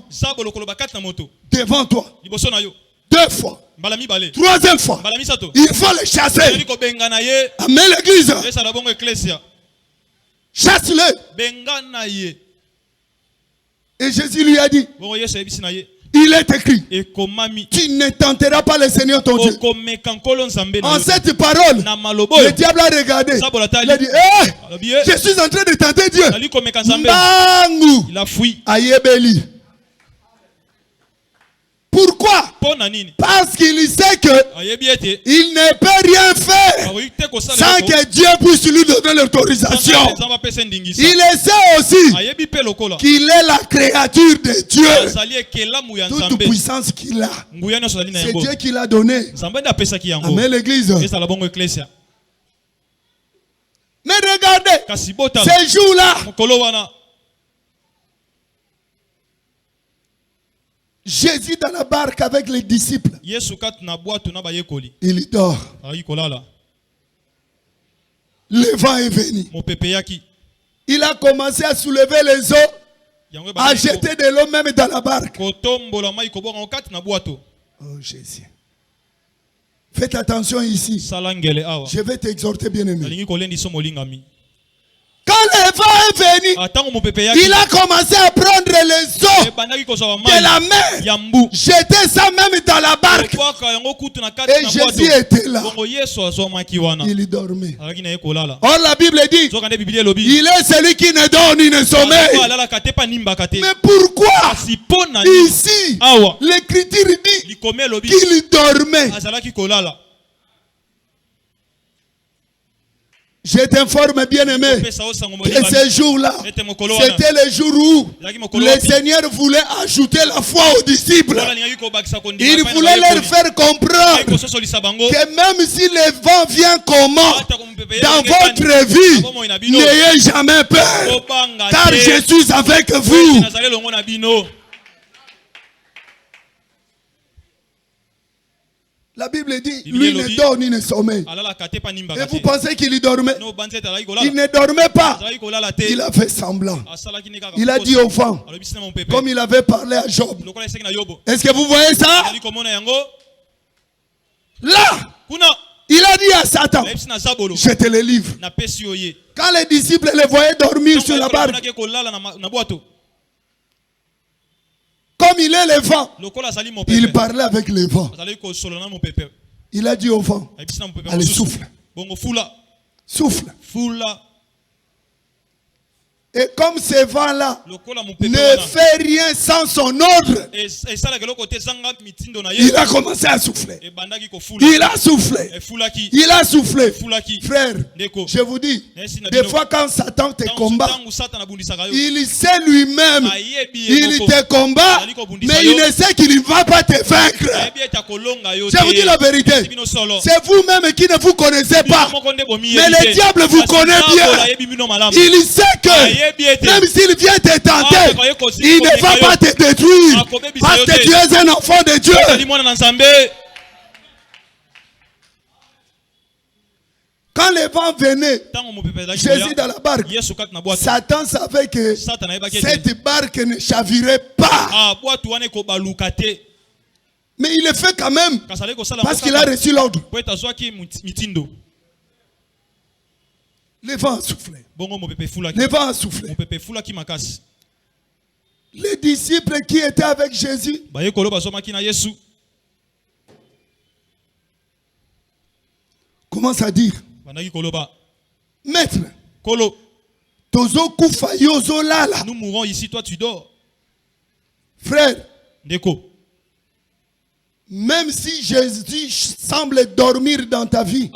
devant toi. 2 fois. 3e fois. Il faut le chasser. Amène l'église. Chasse-le. Et Jésus lui a dit, il est écrit, tu ne tenteras pas le Seigneur ton Dieu. En cette parole, le diable a regardé. Il a dit, je suis en train de tenter Dieu. Il a fui. Ayebeli. Pourquoi? Parce qu'il sait que il ne peut rien faire sans que Dieu puisse lui donner l'autorisation. Il sait aussi qu'il est la créature de Dieu. Toute puissance qu'il a, c'est Dieu qui l'a donné. Amen l'église. Mais regardez, ces jours-là, Jésus dans la barque avec les disciples. Il dort. Le vent est venu. Il a commencé à soulever les eaux, à jeter de l'eau même dans la barque. Oh Jésus. Faites attention ici. Je vais t'exhorter, bien-aimé. Quand le vent est venu, il a commencé à prendre les eaux de la mer, jeter ça même dans la barque. Et Jésus était là. Il dormait. Or la Bible dit, il est celui qui ne dort ni ne sommeille. Mais pourquoi ici, l'Écriture dit qu'il dormait? Je t'informe, bien-aimé, que ces jours-là, c'était les jours où le Seigneur voulait ajouter la foi aux disciples. Il voulait leur faire comprendre que même si le vent vient comment, dans votre vie, n'ayez jamais peur, car je suis avec vous. La Bible dit, lui ne dort ni ne sommeille. Et vous pensez qu'il y dormait? Il ne dormait pas. Il a fait semblant. Il a dit au vent, comme il avait parlé à Job. Est-ce que vous voyez ça? Là, il a dit à Satan, je te le livre. Quand les disciples les voyaient dormir sur la barque, comme il est le vent, il parlait avec le vent. Il a dit au vent, allez, souffle. Souffle. Et comme ce vent-là ne fait rien sans son ordre, il a commencé à souffler. Il a soufflé. Il a soufflé. Frère, je vous dis, des fois quand Satan te combat, il sait lui-même, il te combat, mais il ne sait qu'il ne va pas te vaincre. Je vous dis la vérité, c'est vous-même qui ne vous connaissez pas, mais le diable vous connaît bien. Il sait que même s'il vient te tenter, il ne va pas te détruire. Parce que tu es un enfant de Dieu. Quand le vent venait, Jésus dans la barque, Satan savait que cette barque ne chavirait pas. Mais il le fait quand même parce qu'il a reçu l'ordre. Le vent a soufflé. Le vent a soufflé. Les disciples qui étaient avec Jésus commencent à dire, Maître, nous mourons ici, toi tu dors. Frère, même si Jésus semble dormir dans ta vie,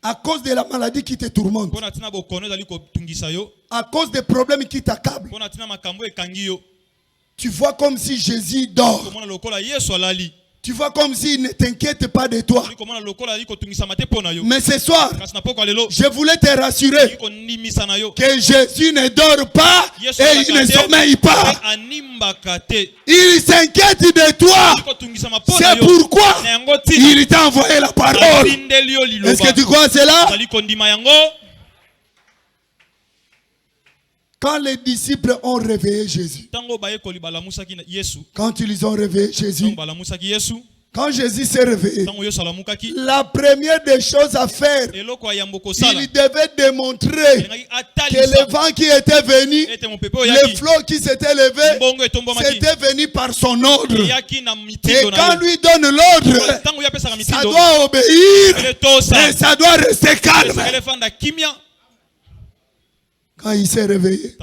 à cause de la maladie qui te tourmente, à cause des problèmes qui t'accablent, tu vois comme si Jésus dort. Tu vois comme s'il ne t'inquiète pas de toi. Mais ce soir, je voulais te rassurer que Jésus ne dort pas et il ne sommeille pas. Il s'inquiète de toi. C'est pourquoi il t'a envoyé la parole. Est-ce que tu crois cela? Quand les disciples ont réveillé Jésus, quand ils ont réveillé Jésus, quand Jésus s'est réveillé, la première des choses à faire, il devait démontrer que le vent qui était venu, le flot qui s'était levé, c'était venu par son ordre. Et quand lui donne l'ordre, ça doit obéir et ça doit rester calme. Quand il s'est réveillé,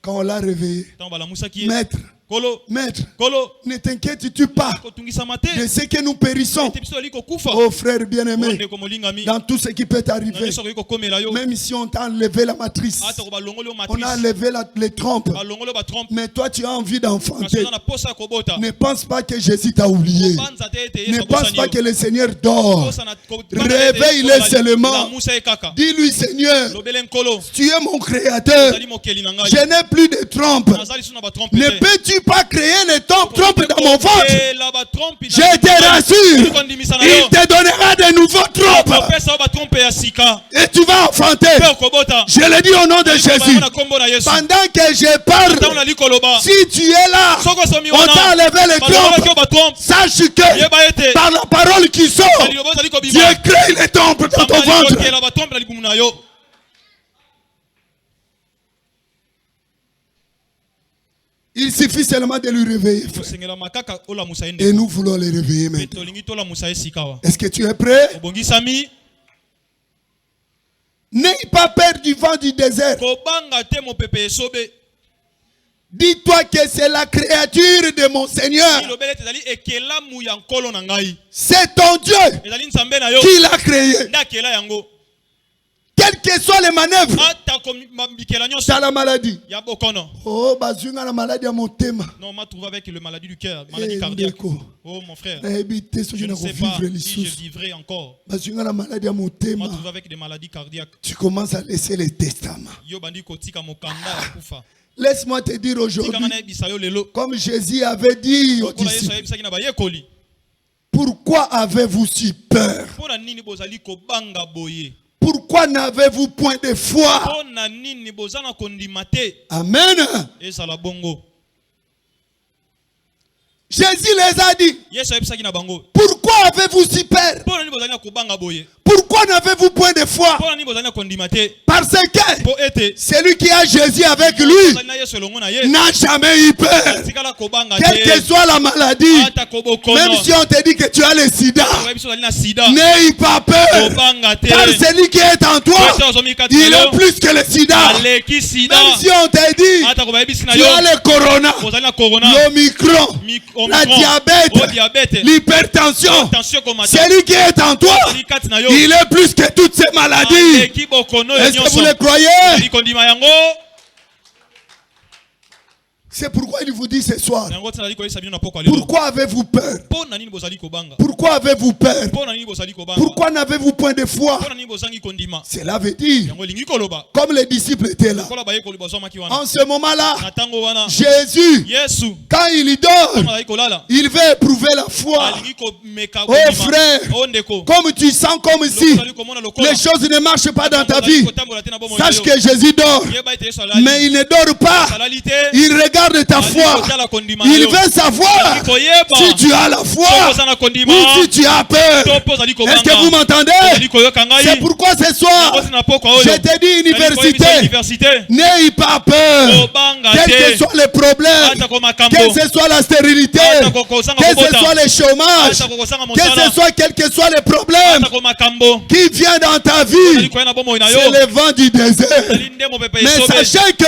quand on l'a réveillé, Maître, ne t'inquiètes-tu pas de ce que nous périssons? Oh frère bien-aimé, dans tout ce qui peut t'arriver, même si on t'a enlevé la matrice, on a enlevé les trompes, mais toi tu as envie d'enfanter, ne pense pas que Jésus t'a oublié. Ne pense pas que le Seigneur dort. Réveille-le seulement. Dis-lui, Seigneur, tu es mon créateur, je n'ai plus de trompes. Ne peux-tu pas créer les trompes dans mon ventre? Je te rassure, il te donnera de nouveaux trompes et tu vas enfanter. Je le dis au nom de Jésus. Pendant que je parle, si tu es là, on t'a enlevé les trompes, sache que par la parole qui sort, Dieu crée les trompes dans ton ventre. Il suffit seulement de lui réveiller. Et nous voulons les réveiller maintenant. Est-ce que tu es prêt? N'aie pas peur du vent du désert. Dis-toi que c'est la créature de mon Seigneur. C'est ton Dieu qui l'a créé. Quelles que soient les manœuvres, t'as la maladie. Oh, bazunga la maladie à mon thème. Non, m'a trouvé avec la maladie du cœur, maladie cardiaque. Oh, mon frère. Je ne sais pas si je vivrai encore. Bazunga la maladie à mon thème. M'a trouvé avec des maladies cardiaques. Tu commences à laisser les testaments. Laisse-moi te dire aujourd'hui, comme Jésus avait dit aux disciples, pourquoi avez-vous si peur? Pourquoi n'avez-vous point de foi? Amen. Jésus les a dit, pourquoi avez-vous si peur? Pourquoi n'avez-vous point de foi? Parce que celui qui a Jésus avec lui n'a jamais eu peur. Quelle que soit la maladie, même si on te dit que tu as le sida, n'aie pas peur. Car celui qui est en toi, il est plus que le sida. Même si on te dit, tu as le corona, l'omicron, la diabète, l'hypertension, celui qui est en toi, il est plus que toutes ces maladies. Est-ce que vous le croyez? C'est pourquoi il vous dit ce soir, pourquoi avez-vous peur? Pourquoi avez-vous peur? Pourquoi n'avez-vous point de foi? Cela veut dire, comme les disciples étaient là, en ce moment-là, Jésus, quand il dort, il veut éprouver la foi. Oh frère, comme tu sens comme si les choses ne marchent pas dans ta vie, sache que Jésus dort, mais il ne dort pas. Il regarde ta foi. Il veut savoir si tu as la foi ou si tu as peur. Est-ce que vous m'entendez? C'est pourquoi ce soir, je te dis université, n'aie pas peur. Quels que soient les problèmes, que ce soit la stérilité, que ce soit le chômage, quels que soient les problèmes qui viennent dans ta vie, c'est le vent du désert. Mais sachez que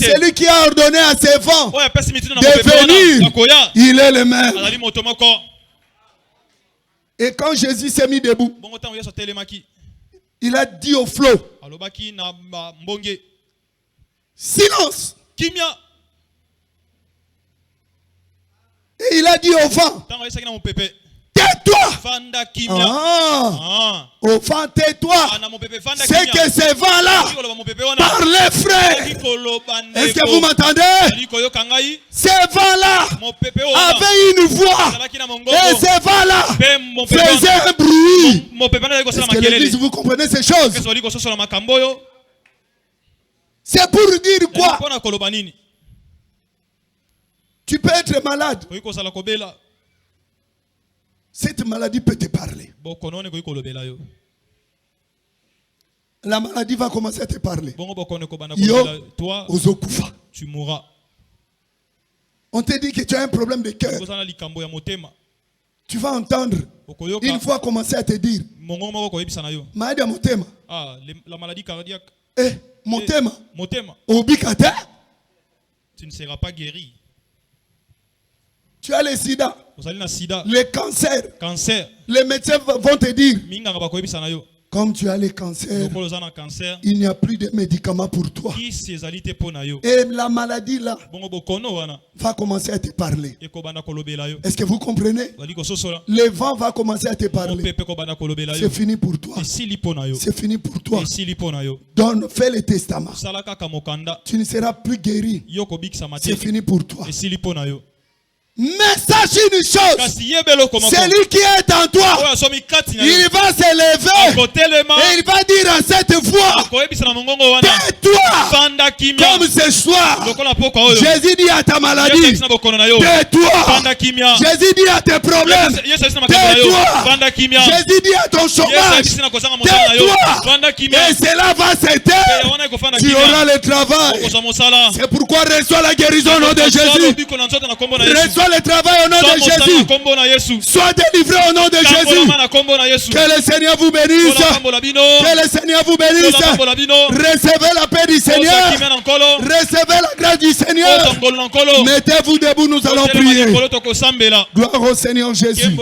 celui qui a ordonné à ses vents de venir, il est le même. Et quand Jésus s'est mis debout, il a dit au flot, silence. Et il a dit au vent, tais-toi. Au vent, tais-toi. C'est que ces vents-là parlaient, frère. Est-ce que vous m'entendez? Ces vents-là avaient une voix. Et ces vents-là faisaient un bruit. Est-ce que l'église, vous comprenez ces choses? C'est pour dire quoi? Tu peux être malade. Cette maladie peut te parler. La maladie va commencer à te parler. Yo, ozokufa. Tu mourras. On te dit que tu as un problème de cœur. Tu vas entendre une fois commencer à te dire, maladie à motema. La maladie cardiaque. Motema. Obikata. Tu ne seras pas guéri. Tu as le sida, le cancer. Les médecins vont te dire, comme tu as le cancer, il n'y a plus de médicaments pour toi. Et la maladie là va commencer à te parler. Est-ce que vous comprenez? Le vent va commencer à te parler. C'est fini pour toi. C'est fini pour toi. Donne, fais le testament. Tu ne seras plus guéri. C'est fini pour toi. Mais sache une chose, celui qui est en toi, il va se lever et il va dire à cette voix, tais-toi. Comme ce soir, Jésus dit à ta maladie, tais-toi. Jésus dit à tes problèmes, tais-toi. Jésus dit à ton chômage, tais-toi. Et cela va s'éteindre. Tu auras le travail. C'est pourquoi reçois la guérison au nom de Jésus. Reçois dans le travail au nom de Jésus. Sois délivré au nom de Jésus. Que le Seigneur vous bénisse. Que le Seigneur vous bénisse. Recevez la paix du Seigneur. Recevez la grâce du Seigneur. Mettez-vous debout, nous allons prier. Gloire au Seigneur Jésus.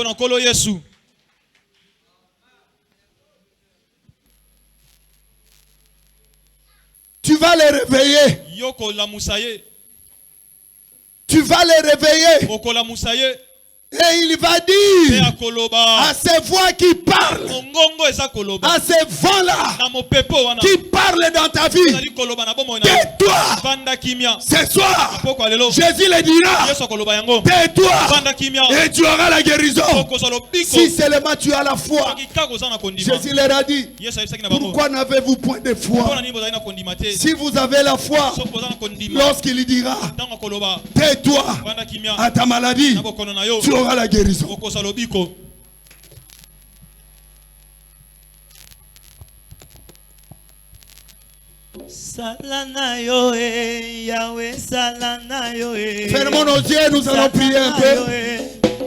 Tu vas les réveiller. Tu vas les réveiller. Et il va dire à ces voix qui parlent, à ces vents-là qui parlent dans ta vie, tais-toi. Ce soir, Jésus le dira, tais-toi et tu auras la guérison. Si seulement tu as la foi. Jésus leur a dit, pourquoi n'avez-vous point de foi? Si vous avez la foi, lorsqu'il dira, tais-toi à ta maladie, tu auras la guérison. Fermons nos yeux, nous allons prier un peu.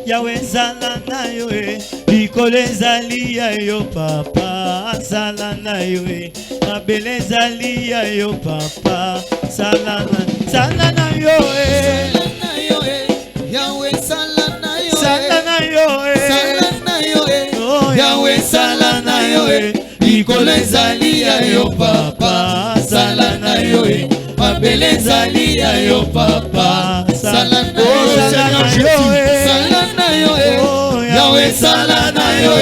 Yahweh salana yo bikolezali yo papa salana yo abelezali yo papa salana yo Yahweh salana yo salana yo Yahweh salana yo bikolezali yo papa salana yo abelezali yo papa salana yo Yahweh salana yo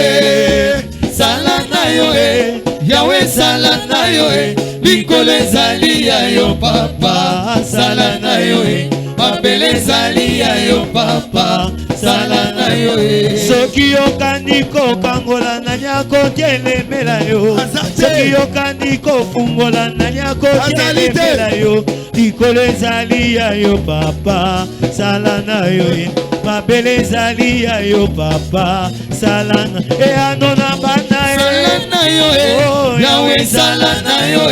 salana yo Yahweh salana yo bikolezali yo papa salana yo abelezali yo papa salana yo soki yokani kokangola nani akotelemela yo soki yokani kofungola nani akotelemela yo likolo ezali yo papa salana yo mabele ezali yo papa salana eanona bana salana yo Yahweh salana yo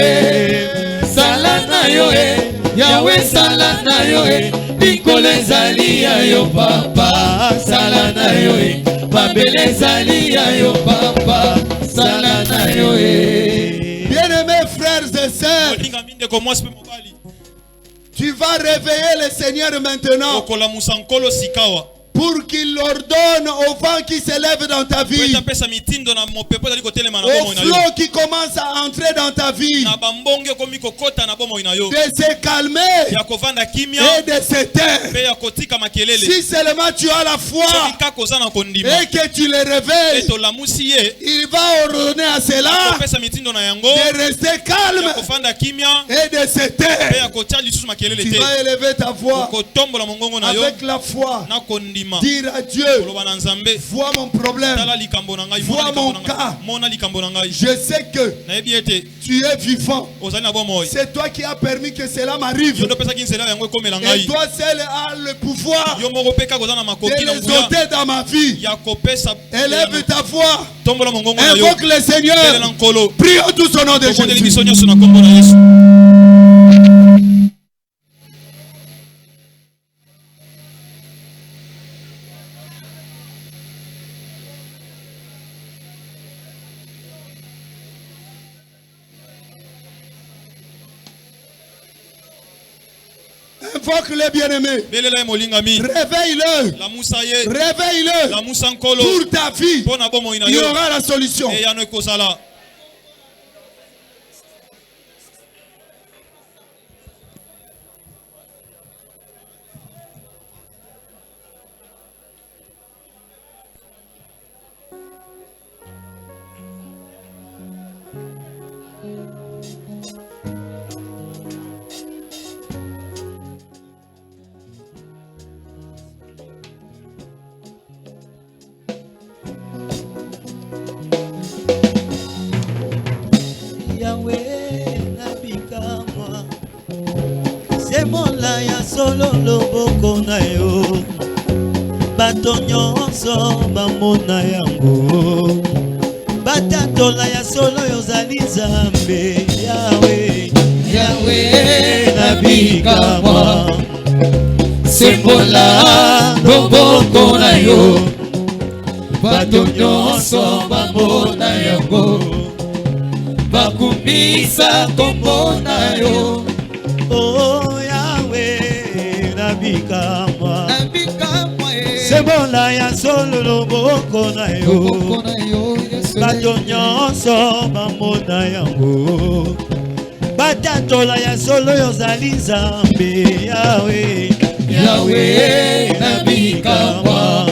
salana yo Yahweh salana yo likolo ezali yo papa salana yo mabele ezali yo papa salana yo. Bien-aimés frères et sœurs, tu vas réveiller le Seigneur maintenant pour qu'il ordonne au vent qui s'élève dans ta vie, au flot qui commence à entrer dans ta vie, de se calmer et de se taire. Si seulement tu as la foi et que tu le réveilles, il va ordonner à cela de rester calme et de se taire. Tu vas élever ta voix avec la foi. Dire à Dieu, vois mon problème, vois mon cas. Je sais que tu es vivant. C'est toi qui as permis que cela m'arrive. Et toi seul as le pouvoir de les ôter dans ma vie. Élève ta voix, invoque le Seigneur. Prions tous au nom de Jésus. Invoque-le, bien-aimé. Réveille-le. Réveille-le. Pour ta vie, il y aura la solution. Solo loboko na yo bato nyonso bamona yango batatola ya solo yozali Nzambe Yahweh Yahweh nabikamwa sembola loboko na yo bato nyonso bamona yango bakumisa kombo na yo oh Yahweh nabikamwa sembola ya solo loboko na yo bato nyonso bamona yango batatola ya solo yozali Nzambe Yahweh Yahweh nabikamwa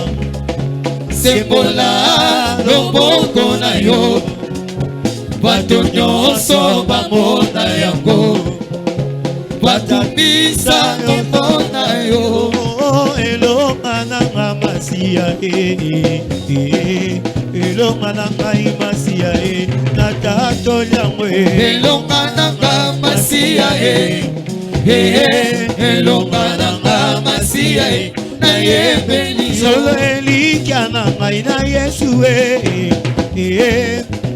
sembola loboko na yo bato nyonso bamona yango bakumisa kombo na yo elonga nanga masiya elonga nanga masiya natatoli yango elonga nanga masiya elonga nanga masiya nayebeli solo elikya na ngai na Yesu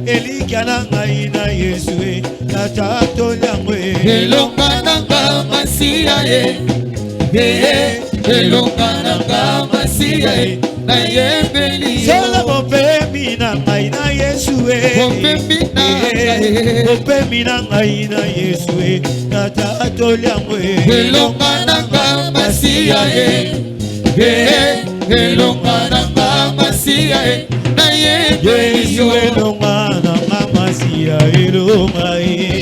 elikya na ngai na Yesu natatoli yango elonga nanga masiya elonga nanga masiya nayebeli solo bopemi na ngai na Yesu bopemi na ngai na Yesu natatoli yango elonga nanga masiya elonga nanga masiya nayebeli elonga nanga masiya elonga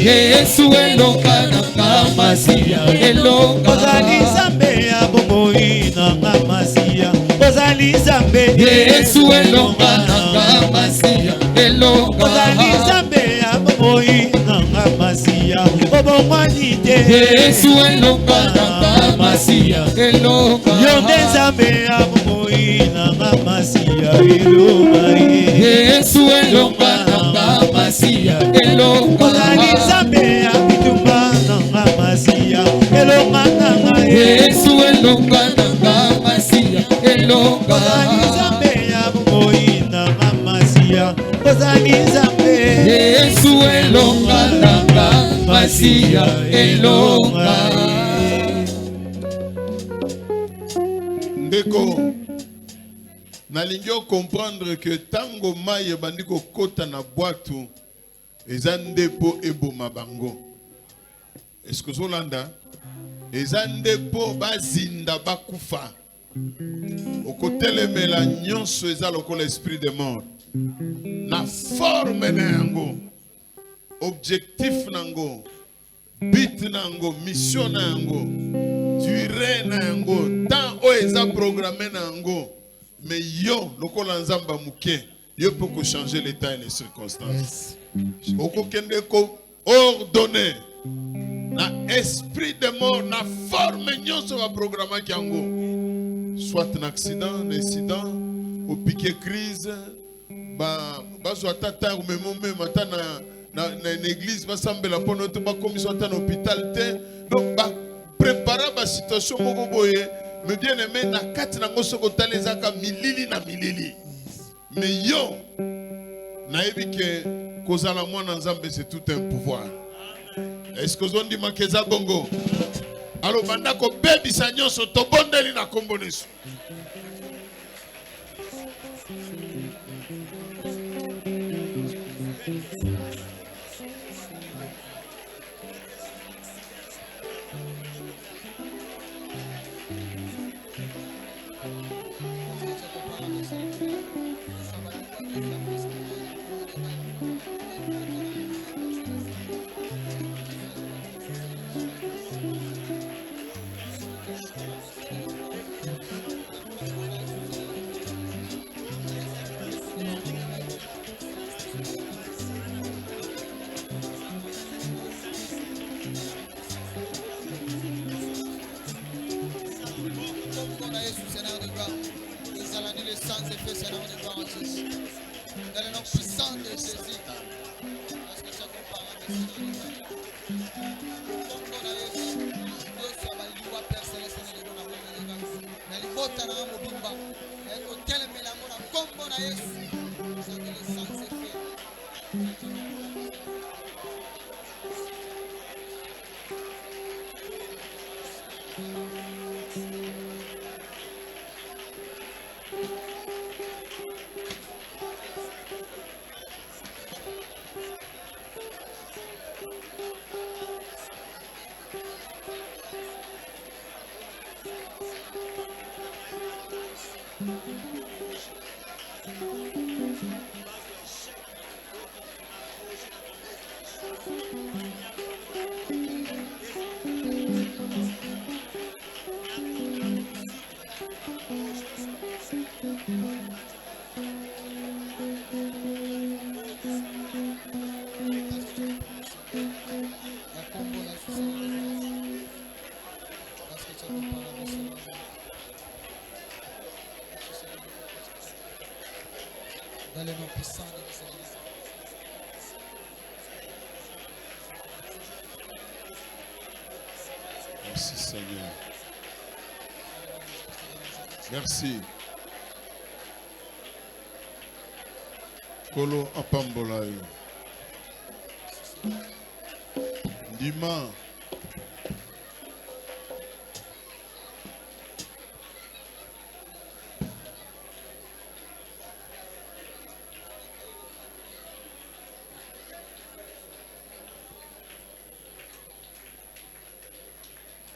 Yesu elonga nanga masiya elonga ozali Nzambe ya bomoi nanga masiya ozali Nzambe Yesu elonga nanga masiya elonga ozali Nzambe ya bomoi nanga masiya obongwani te Yesu elonga nanga masiya elonga yo nde Nzambe ya bomoi nanga masiya elonga Yesu elonga nanga masiya elonga ozali Nzambe ya bitumba nanga masiya elonga nanga Yesu elonga nanga masiya elonga ozali Nzambe ya bomoi nanga masiya ozali Nzambe Yesu elonga nanga masiya elonga ndeko nalingi comprendre que tango maye bandiko kota na boîte eza ndepo eboma bango est-ce que Zolanda eza ndepo bazinda bakufa okotelemela nyonso eza lokola esprit de mort na forme na yango objectif nango but nango mission na yango durée na yango temps o eza programmé na yango mais yo lokola nzamba muke yo peut ko changer l'état et les circonstances okokende ko ordonner na esprit de mort na forme nyonso ba programme ki yango soit un accident, un incident, au piqué crise, soit tata ou même matin na l'église, va sembler la bonne autre, va comme soit un hôpital, donc va préparer la situation beaucoup boye, mais bien aimé na quatre na ngoso kota les aka milili na milili, mais yo na ebi que cause la moi nzambe c'est tout un pouvoir. Est-ce que vous dit makeza bongo? Alors, bandako baby sanyo so to bondeli na kombo nesu. Dans le nom puissant de Jésus. Merci Seigneur. Merci. Kolo apambola yo. Ndima.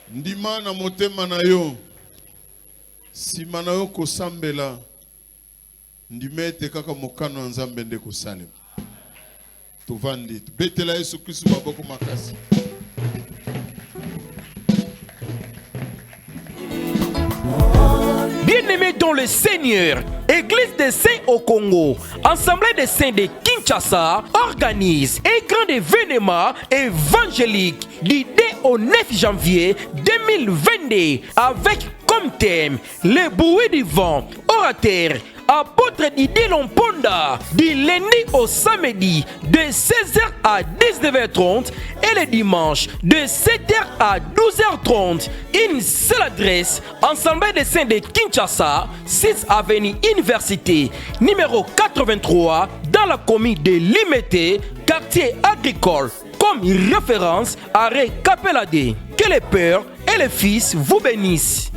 Ndima na motema na yo. Sima na yo kosambela. Ndima ete kaka mokano ya Nzambe nde kosalema. Tovandi. Betela Yesu Kristo maboko makasi. Bien-aimés dans le Seigneur, Église des Saints au Congo, Assemblée des Saints de Kinshasa organise un grand événement évangélique du 2 au 9 janvier 2022 avec comme thème le bruit du vent. Orateur apôtre Didier Lomponda, du lundi au samedi de 16h à 19h30 et le dimanche de 7h à 12h30. Une seule adresse, Assemblée des Saints de Kinshasa, 6 avenue Université, numéro 83, dans la commune de Limete, quartier agricole, comme référence à Récapelade. Que le Père et le Fils vous bénissent.